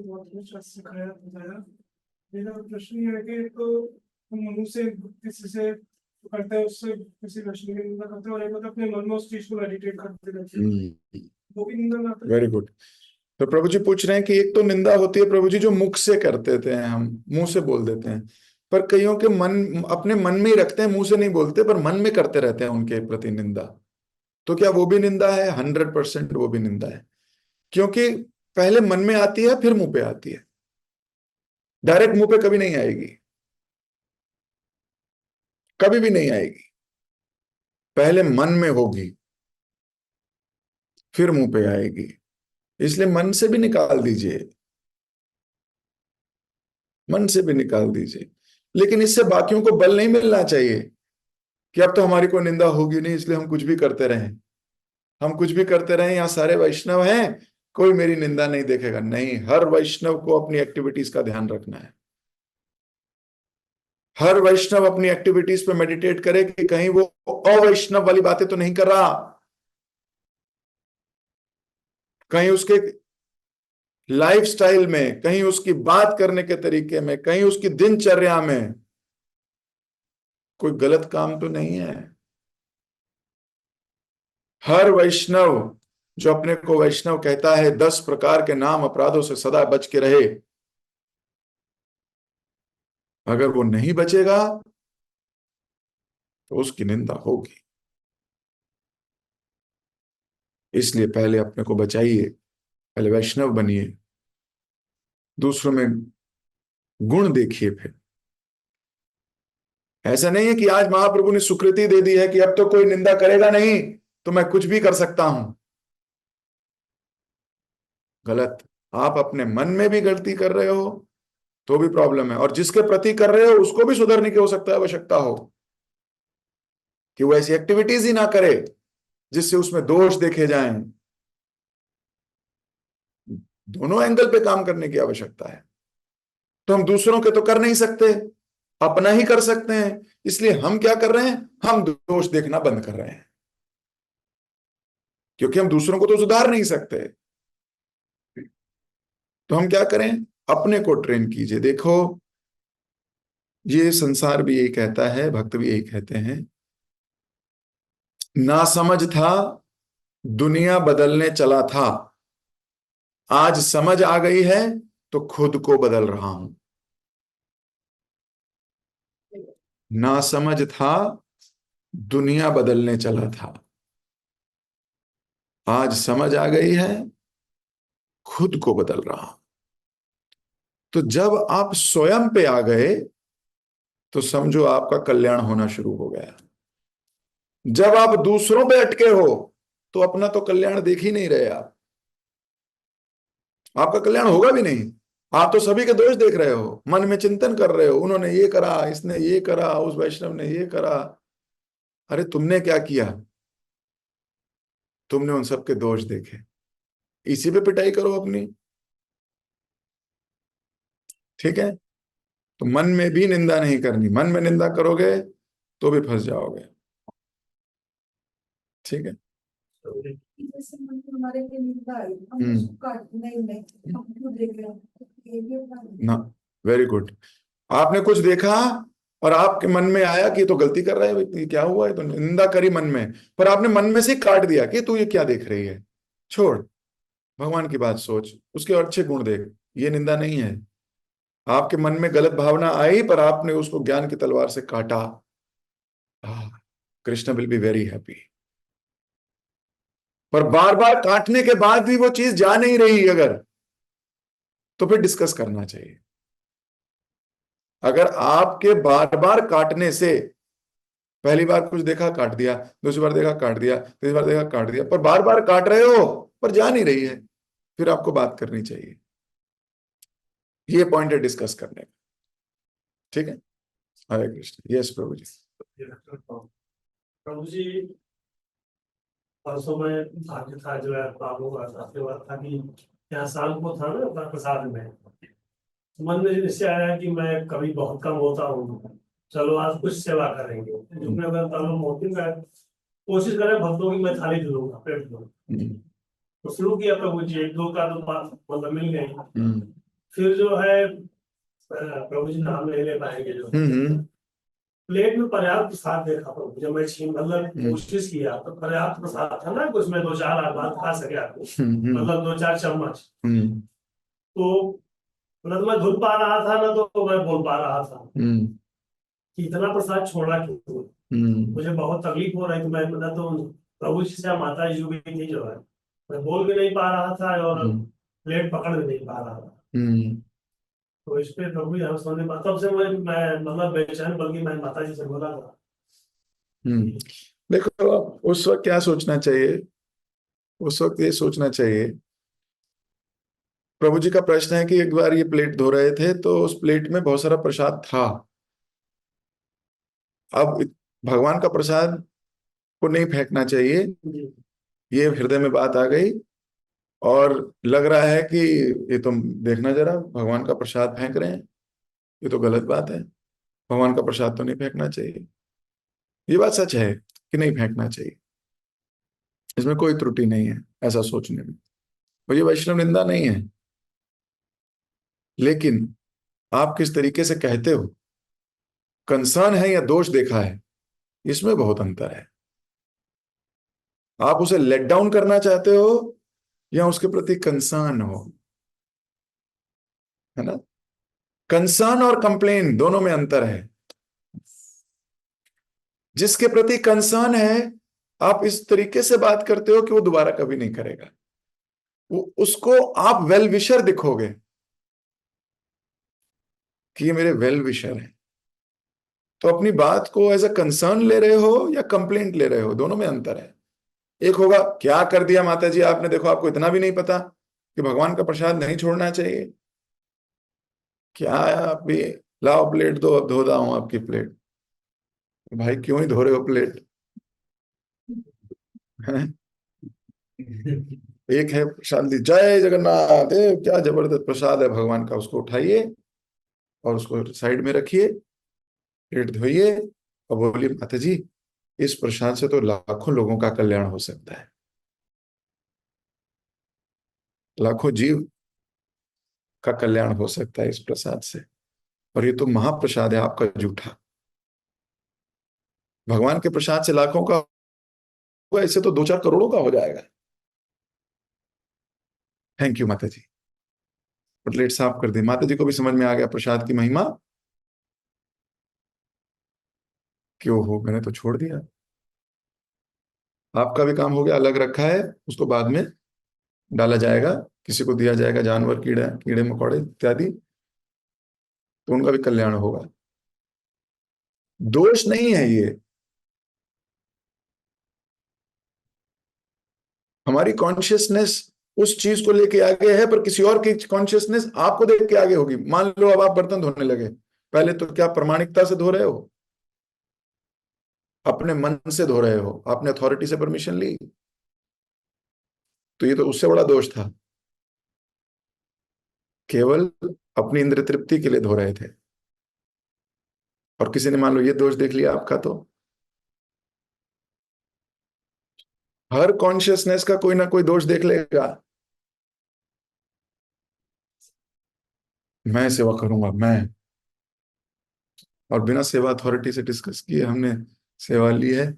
बहुत कुछ सिखाया बताया। मेरा प्रश्न ये है कि तो हम मनुष्य किसी से करते हैं, उससे किसी वैष्णव की निंदा करते हैं, और एक होता है अपने मन में उस चीज को मेडिटेट करते रहते हैं, वो भी निंदा में आता है। Very good. तो प्रभु जी पूछ रहे हैं कि एक तो निंदा होती है प्रभु जी जो मुख से कर देते हैं, हम मुंह से बोल देते हैं, पर कईयों के मन अपने मन में ही रखते हैं, मुंह से नहीं बोलते पर मन में करते रहते हैं उनके प्रति निंदा। तो क्या वो भी निंदा है? 100% वो भी निंदा है, क्योंकि पहले मन में आती है फिर मुंह पे आती है, डायरेक्ट मुंह पे कभी नहीं आएगी, कभी भी नहीं आएगी, पहले मन में होगी फिर मुंह पे आएगी। इसलिए मन से भी निकाल दीजिए, मन से भी निकाल दीजिए। लेकिन इससे बाकियों को बल नहीं मिलना चाहिए कि अब तो हमारी कोई निंदा होगी नहीं इसलिए हम कुछ भी करते रहें, हम कुछ भी करते रहें, यहाँ सारे वैष्णव हैं, कोई मेरी निंदा नहीं देखेगा। नहीं, हर वैष्णव को अपनी एक्टिविटीज का ध्यान रखना है। हर वैष्णव अपनी एक्टिविटीज पे मेडिटेट करे कि कहीं वो अवैष्णव वाली बातें तो नहीं कर रहा, कहीं उसके लाइफस्टाइल में, कहीं उसकी बात करने के तरीके में, कहीं उसकी दिनचर्या में कोई गलत काम तो नहीं है। हर वैष्णव जो अपने को वैष्णव कहता है 10 प्रकार के नाम अपराधों से सदा बच के रहे, अगर वो नहीं बचेगा तो उसकी निंदा होगी। इसलिए पहले अपने को बचाइए, पहले वैष्णव बनिए, दूसरों में गुण देखिए। फिर ऐसा नहीं है कि आज महाप्रभु ने स्वीकृति दे दी है कि अब तो कोई निंदा करेगा नहीं तो मैं कुछ भी कर सकता हूं। गलत। आप अपने मन में भी गलती कर रहे हो तो भी प्रॉब्लम है, और जिसके प्रति कर रहे हो उसको भी सुधरने की हो सकता है आवश्यकता हो कि वो ऐसी एक्टिविटीज ही ना करे जिससे उसमें दोष देखे जाएं। दोनों एंगल पे काम करने की आवश्यकता है। तो हम दूसरों के तो कर नहीं सकते, अपना ही कर सकते हैं। इसलिए हम क्या कर रहे हैं, हम दोष देखना बंद कर रहे हैं, क्योंकि हम दूसरों को तो सुधार नहीं सकते। तो हम क्या करें, अपने को ट्रेन कीजिए। देखो, ये संसार भी यही कहता है, भक्त भी यही कहते हैं, ना समझ था दुनिया बदलने चला था, आज समझ आ गई है तो खुद को बदल रहा हूं। ना समझ था दुनिया बदलने चला था, आज समझ आ गई है खुद को बदल रहा हूं। तो जब आप स्वयं पे आ गए तो समझो आपका कल्याण होना शुरू हो गया। जब आप दूसरों पे अटके हो तो अपना तो कल्याण देख ही नहीं रहे आप, आपका कल्याण होगा भी नहीं। आप तो सभी के दोष देख रहे हो, मन में चिंतन कर रहे हो, उन्होंने ये करा, इसने ये करा, उस वैष्णव ने ये करा। अरे तुमने क्या किया? तुमने उन सबके दोष देखे, इसी पे पिटाई करो अपनी। ठीक है? तो मन में भी निंदा नहीं करनी, मन में निंदा करोगे तो भी फंस जाओगे। ठीक है? जैसे मन में हमारे लिए निंदा आई, हम उसको काट नहीं हम क्यों देख रहे हैं, ये भी अपना ना, वेरी गुड। आपने कुछ देखा और आपके मन में आया कि ये तो गलती कर रहा है व्यक्ति, क्या हुआ है, तो निंदा करी मन में, पर आपने मन में से काट दिया कि तू ये क्या देख रही है, छोड़, भगवान की बात सोच, उसके अच्छे गुण देख। ये निंदा नहीं है। आपके मन में गलत भावना आई पर आपने उसको ज्ञान की तलवार से काटा, Krishna will be very happy. पर बार बार काटने के बाद भी वो चीज जा नहीं रही अगर, तो फिर डिस्कस करना चाहिए। अगर आपके बार बार काटने से, पहली बार कुछ देखा काट दिया, दूसरी बार देखा काट दिया, तीसरी बार देखा काट दिया, पर बार बार काट रहे हो पर जा नहीं रही है, फिर आपको बात करनी चाहिए। ये पॉइंट है डिस्कस करने का। ठीक है? हरे कृष्ण। यस प्रभु जी। प्रभु जी, परसों में भाग्य था जो है बाबू का आशीर्वाद था कि यहाँ शाम को था ना प्रसाद में, मन में निश्चय आया कि मैं कभी बहुत कम होता हूँ, चलो आज कुछ सेवा करेंगे। जितने मैं कोशिश करें भक्तों की मैं थाली धुलूंगा, पेट धुलूंगा। तो शुरू किया प्रभु जी, एक दो का तो मतलब मिल गई। फिर जो है प्रभु जी नाम नहीं ले पाएंगे जो, प्लेट में पर्याप्त प्रसाद देखा प्रभु, जब मैं मतलब कोशिश किया तो पर्याप्त प्रसाद था ना कि उसमें 2-4 आबाद खा सके आदमी, मतलब 2-4 चम्मच। तो ना तो मैं धुल पा रहा था, ना तो मैं बोल पा रहा था कि इतना प्रसाद छोड़ा क्यों। मुझे बहुत तकलीफ हो रही थी, मैं मतलब तो प्रभु जी से माता जी भी थी जो है, मैं बोल भी नहीं पा रहा था और प्लेट पकड़ भी नहीं पा रहा था। तो इस पे प्रभु जी हम समझ पा, तब से मैं मतलब बेचैन, बल्कि मैं माता जी से बोला था। देखो उस वक्त क्या सोचना चाहिए, उस वक्त ये सोचना चाहिए, प्रभु जी का प्रश्न है कि एक बार ये प्लेट धो रहे थे तो उस प्लेट में बहुत सारा प्रसाद था। अब भगवान का प्रसाद को नहीं फेंकना चाहिए, ये हृदय में बात आ गई और लग रहा है कि ये तुम देखना जरा भगवान का प्रसाद फेंक रहे हैं, ये तो गलत बात है, भगवान का प्रसाद तो नहीं फेंकना चाहिए। ये बात सच है कि नहीं फेंकना चाहिए, इसमें कोई त्रुटि नहीं है ऐसा सोचने में, और ये वैष्णव निंदा नहीं है। लेकिन आप किस तरीके से कहते हो, कंसर्न है या दोष देखा है, इसमें बहुत अंतर है। आप उसे लेट डाउन करना चाहते हो या उसके प्रति कंसर्न हो, है ना। कंसर्न और कंप्लेन दोनों में अंतर है। जिसके प्रति कंसर्न है आप इस तरीके से बात करते हो कि वो दोबारा कभी नहीं करेगा, वो उसको आप वेल विशर दिखोगे कि ये मेरे वेल विशर है। तो अपनी बात को एज अ कंसर्न ले रहे हो या कंप्लेंट ले रहे हो, दोनों में अंतर है। एक होगा क्या कर दिया माता जी आपने, देखो आपको इतना भी नहीं पता कि भगवान का प्रसाद नहीं छोड़ना चाहिए, क्या है आप भी, लाओ प्लेट दो, अब धो रहा हूं आपकी प्लेट। भाई क्यों ही धो रहे हो प्लेट, हैं? एक है प्रसाद दी, जय जगन्नाथ, क्या जबरदस्त प्रसाद है भगवान का, उसको उठाइए और उसको साइड में रखिए, प्लेट धोइए और बोलिए माता जी इस प्रसाद से तो लाखों लोगों का कल्याण हो सकता है, लाखों जीव का कल्याण हो सकता है इस प्रसाद से, और ये तो महाप्रसाद है आपका जूठा। भगवान के प्रसाद से लाखों का होगा, इससे तो 2-4 करोड़ों का हो जाएगा। थैंक यू माता जी, प्लेट साफ कर दी, माता जी को भी समझ में आ गया प्रसाद की महिमा, क्यों हो मैंने तो छोड़ दिया, आपका भी काम हो गया, अलग रखा है, उसको बाद में डाला जाएगा, किसी को दिया जाएगा, जानवर, कीड़े कीड़े मकोड़े इत्यादि, तो उनका भी कल्याण होगा। दोष नहीं है ये, हमारी कॉन्शियसनेस उस चीज को लेके आगे है, पर किसी और की कॉन्शियसनेस आपको देख के आगे होगी। मान लो अब आप बर्तन धोने लगे, पहले तो क्या प्रामाणिकता से धो रहे हो, अपने मन से धो रहे हो, आपने अथॉरिटी से परमिशन ली, तो ये तो उससे बड़ा दोष था, केवल अपनी इंद्र तृप्ति के लिए धो रहे थे, और किसी ने मान लो ये दोष देख लिया आपका, तो हर कॉन्शियसनेस का कोई ना कोई दोष देख लेगा। मैं सेवा करूंगा मैं, और बिना सेवा अथॉरिटी से डिस्कस किए हमने सेवा ली है,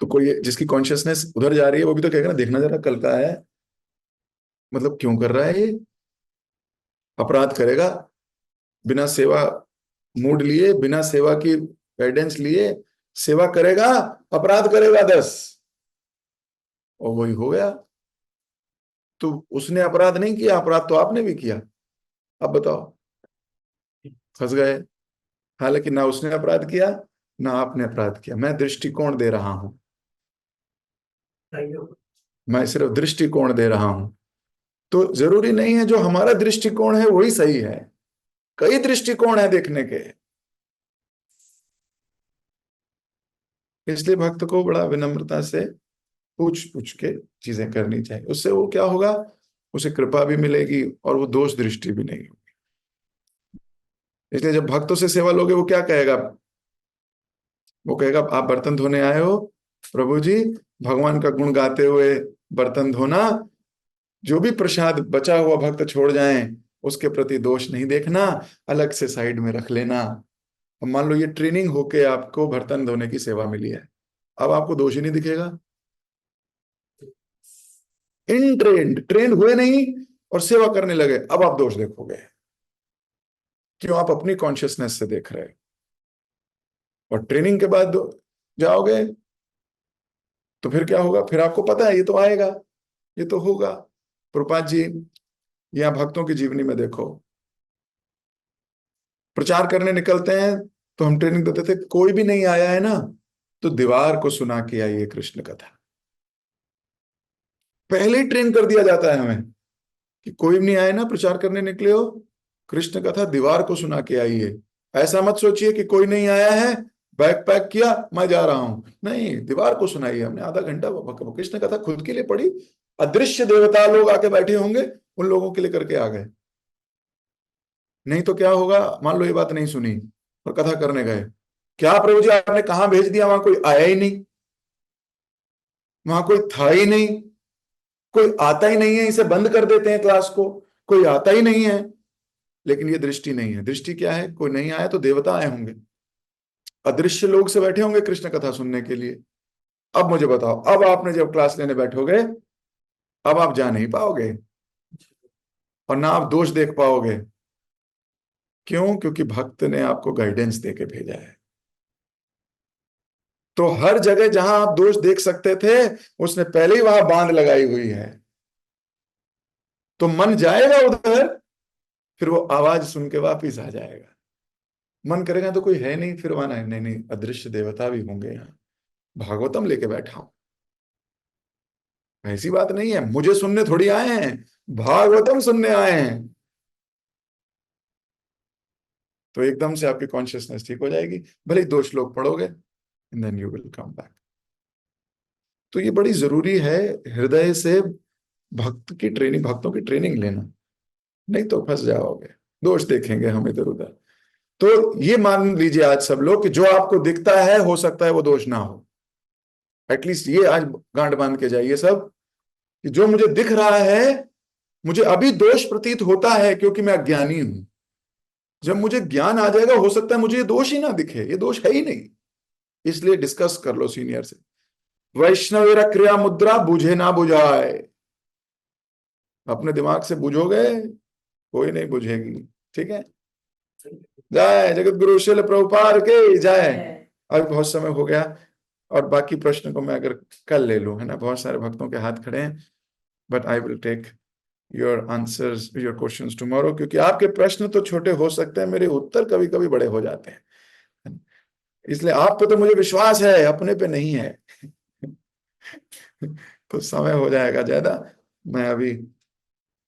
तो कोई जिसकी कॉन्शियसनेस उधर जा रही है वो भी तो कहेगा ना, देखना जरा कल का है, मतलब क्यों कर रहा है ये, अपराध करेगा, बिना सेवा मूड लिए, बिना सेवा की गाइडेंस लिए सेवा करेगा, अपराध करेगा 10, और वही हो गया। तो उसने अपराध नहीं किया, अपराध तो आपने भी किया, अब बताओ, फंस गए। हालांकि ना उसने अपराध किया ना आपने अपराध किया, मैं दृष्टिकोण दे रहा हूं, मैं सिर्फ दृष्टिकोण दे रहा हूं। तो जरूरी नहीं है जो हमारा दृष्टिकोण है वही सही है, कई दृष्टिकोण है देखने के, इसलिए भक्त को बड़ा विनम्रता से पूछ पूछ के चीजें करनी चाहिए, उससे वो क्या होगा, उसे कृपा भी मिलेगी और वो दोष दृष्टि भी नहीं होगी। इसलिए जब भक्तों से सेवा लोगे वो क्या कहेगा, वो कहेगा आप बर्तन धोने आए हो प्रभु जी, भगवान का गुण गाते हुए बर्तन धोना, जो भी प्रसाद बचा हुआ भक्त छोड़ जाएं उसके प्रति दोष नहीं देखना, अलग से साइड में रख लेना, अब मान लो ये ट्रेनिंग होके आपको बर्तन धोने की सेवा मिली है, अब आपको दोष ही नहीं दिखेगा। इन ट्रेंड हुए नहीं और सेवा करने लगे, अब आप दोष देखोगे। क्यों? आप अपनी कॉन्शियसनेस से देख रहे हो। और ट्रेनिंग के बाद जाओगे तो फिर क्या होगा? फिर आपको पता है ये तो आएगा, ये तो होगा। प्रभुपाद जी या भक्तों की जीवनी में देखो, प्रचार करने निकलते हैं तो हम ट्रेनिंग देते थे, कोई भी नहीं आया है ना तो दीवार को सुना के आइए कृष्ण कथा। पहले ही ट्रेन कर दिया जाता है हमें कि कोई भी नहीं आया ना, प्रचार करने निकले हो, कृष्ण कथा दीवार को सुना के आइए। ऐसा मत सोचिए कि कोई नहीं आया है, बैग पैक किया मैं जा रहा हूं, नहीं, दीवार को सुनाई। हमने आधा घंटा कृष्ण कथा खुद के लिए पढ़ी, अदृश्य देवता लोग आके बैठे होंगे, उन लोगों के लिए करके आ गए। नहीं तो क्या होगा? मान लो ये बात नहीं सुनी और कथा करने गए, क्या प्रभु जी आपने कहां भेज दिया? वहां कोई आया ही नहीं, वहां कोई था ही नहीं, कोई आता ही नहीं है, इसे बंद कर देते हैं क्लास को, कोई आता ही नहीं है। लेकिन ये दृष्टि नहीं है। दृष्टि क्या है? कोई नहीं आया तो देवता आए होंगे, अदृश्य लोग से बैठे होंगे कृष्ण कथा सुनने के लिए। अब मुझे बताओ, अब आपने जब क्लास लेने बैठोगे, अब आप जा नहीं पाओगे और ना आप दोष देख पाओगे। क्यों? क्योंकि भक्त ने आपको गाइडेंस देके भेजा है। तो हर जगह जहां आप दोष देख सकते थे, उसने पहले ही वहां बांध लगाई हुई है। तो मन जाएगा उधर, फिर वो आवाज सुन के वापिस आ जाएगा। मन करेगा तो कोई है नहीं, फिर वहां नहीं नहीं, अदृश्य देवता भी होंगे यहाँ, भागवतम लेके बैठा हूं। ऐसी बात नहीं है, मुझे सुनने थोड़ी आए हैं, भागवतम सुनने आए हैं। तो एकदम से आपकी कॉन्शियसनेस ठीक हो जाएगी, भले ही दो श्लोक पढ़ोगे, and then you will come back. तो ये बड़ी जरूरी है हृदय से भक्तों की ट्रेनिंग लेना, नहीं तो फंस जाओगे, दोष देखेंगे हम इधर उधर। तो ये मान लीजिए आज सब लोग कि जो आपको दिखता है हो सकता है वो दोष ना हो। एटलीस्ट ये आज गांठ बांध के जाइए सब कि जो मुझे दिख रहा है, मुझे अभी दोष प्रतीत होता है क्योंकि मैं अज्ञानी हूं। जब मुझे ज्ञान आ जाएगा हो सकता है मुझे ये दोष ही ना दिखे, ये दोष है ही नहीं। इसलिए डिस्कस कर लो सीनियर से। वैष्णवेरा क्रिया मुद्रा बुझे ना बुझाए। अपने दिमाग से बुझोगे, कोई नहीं बुझेगी। ठीक है, जय जगत गुरु शिल प्रभुपाद के जय। अब बहुत समय हो गया और बाकी प्रश्न को मैं अगर कल ले लूं, है ना, बहुत सारे भक्तों के हाथ खड़े हैं, but I will take your answers, your questions tomorrow, क्योंकि आपके प्रश्न तो छोटे हो सकते हैं, मेरे उत्तर कभी कभी बड़े हो जाते हैं। इसलिए आप पे तो मुझे विश्वास है, अपने पे नहीं है। कुछ समय हो जाएगा ज्यादा, मैं अभी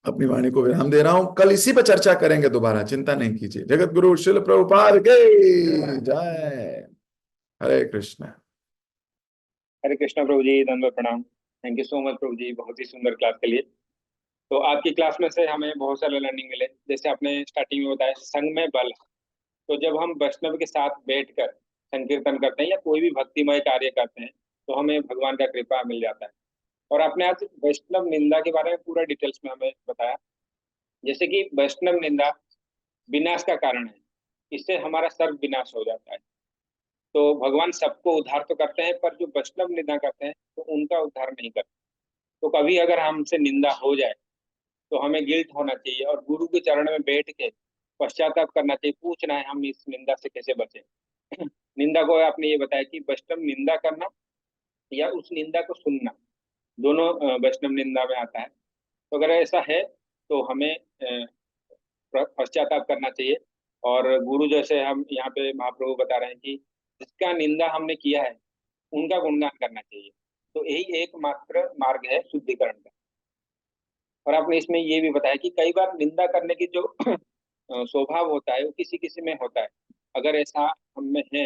अपनी वाणी को विराम दे रहा हूं, कल इसी पर चर्चा करेंगे दोबारा, चिंता नहीं कीजिए। जगत गुरु शिल प्रभुपाद के जय। हरे कृष्ण। हरे कृष्णा प्रभु जी, धन्यवाद, प्रणाम। थैंक यू सो मच प्रभु जी, बहुत ही सुंदर क्लास के लिए। तो आपकी क्लास में से हमें बहुत सारे लर्निंग मिले। जैसे आपने स्टार्टिंग में बताया संग में बल है। तो जब हम वैष्णव के साथ बैठकर संकीर्तन करते हैं या कोई भी भक्तिमय कार्य करते हैं तो हमें भगवान का कृपा मिल जाता है। और आपने आज वैष्णव निंदा के बारे में पूरा डिटेल्स में हमें बताया, जैसे कि वैष्णव निंदा विनाश का कारण है, इससे हमारा सर्व विनाश हो जाता है। तो भगवान सबको उद्धार तो करते हैं, पर जो वैष्णव निंदा करते हैं तो उनका उद्धार नहीं करते। तो कभी अगर हमसे निंदा हो जाए तो हमें गिल्ट होना चाहिए और गुरु के चरण में बैठ के पश्चाताप करना चाहिए, पूछना है हम इस निंदा से कैसे बचे। निंदा को आपने ये बताया कि वैष्णव निंदा करना या उस निंदा को सुनना, दोनों वैष्णव निंदा में आता है। तो अगर ऐसा है तो हमें पश्चाताप करना चाहिए। और गुरु जैसे हम यहाँ पे महाप्रभु बता रहे हैं कि जिसका निंदा हमने किया है उनका गुणगान करना चाहिए। तो यही एकमात्र मार्ग है शुद्धिकरण का। और आपने इसमें ये भी बताया कि कई बार निंदा करने की जो स्वभाव होता है वो किसी किसी में होता है। अगर ऐसा हम में है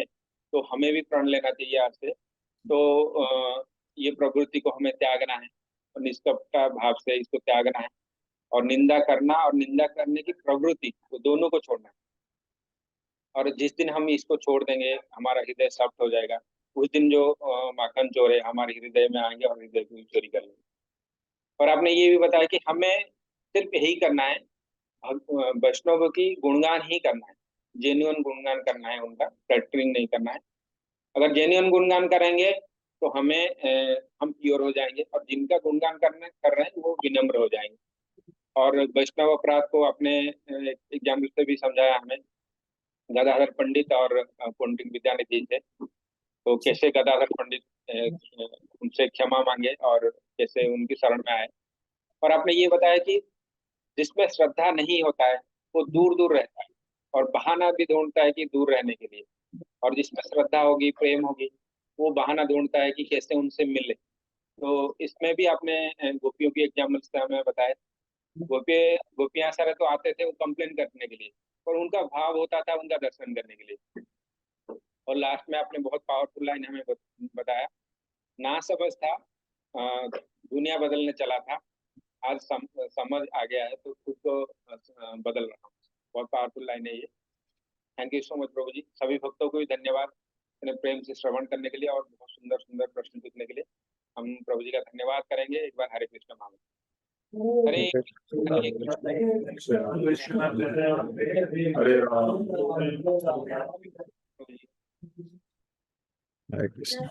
तो हमें भी प्रण लेना चाहिए आज से। तो ये प्रवृत्ति को हमें त्यागना है और निष्कपटा भाव से इसको त्यागना है। और निंदा करना और निंदा करने की प्रवृत्ति वो दोनों को छोड़ना है। और जिस दिन हम इसको छोड़ देंगे हमारा हृदय सॉफ्ट हो जाएगा। उस दिन जो माखन चोर है हमारे हृदय में आएंगे और हृदय को चोरी कर लेंगे। और आपने ये भी बताया कि हमें सिर्फ यही करना है, वैष्णव की गुणगान ही करना है। जेन्युइन गुणगान करना है, उनका फ्लैटरिंग नहीं करना है। अगर जेन्युइन गुणगान करेंगे तो हम प्योर हो जाएंगे, और जिनका गुणगान कर रहे हैं वो विनम्र हो जाएंगे। और वैष्णव अपराध को अपने एग्जाम्पल से भी समझाया हमें गदाधर पंडित और पंडित विद्यानिधि से। तो कैसे गदाधर पंडित उनसे क्षमा मांगे और कैसे उनकी शरण में आए। और आपने ये बताया कि जिसमें श्रद्धा नहीं होता है वो दूर दूर रहता है और बहाना भी ढूंढता है कि दूर रहने के लिए, और जिसमें श्रद्धा होगी, प्रेम होगी, वो बहाना ढूंढता है कि कैसे उनसे मिले। तो इसमें भी आपने गोपियों की एग्जाम्पल से हमें बताया। गोपियां सारे तो आते थे वो कंप्लेन करने के लिए, पर उनका भाव होता था उनका दर्शन करने के लिए। और लास्ट में आपने बहुत पावरफुल लाइन हमें बताया, ना समझ था दुनिया बदलने चला था, आज समझ आ गया है तो खुद को बदल रहा हूँ। बहुत पावरफुल लाइन है ये। थैंक यू सो मच प्रभु जी। सभी भक्तों को भी धन्यवाद इतने प्रेम से श्रवण करने के लिए और बहुत सुंदर सुंदर प्रश्न पूछने के लिए। हम प्रभु जी का धन्यवाद करेंगे। एक बार हरे कृष्ण महामंत्र। हरे हरे राम हरे हरे कृष्ण।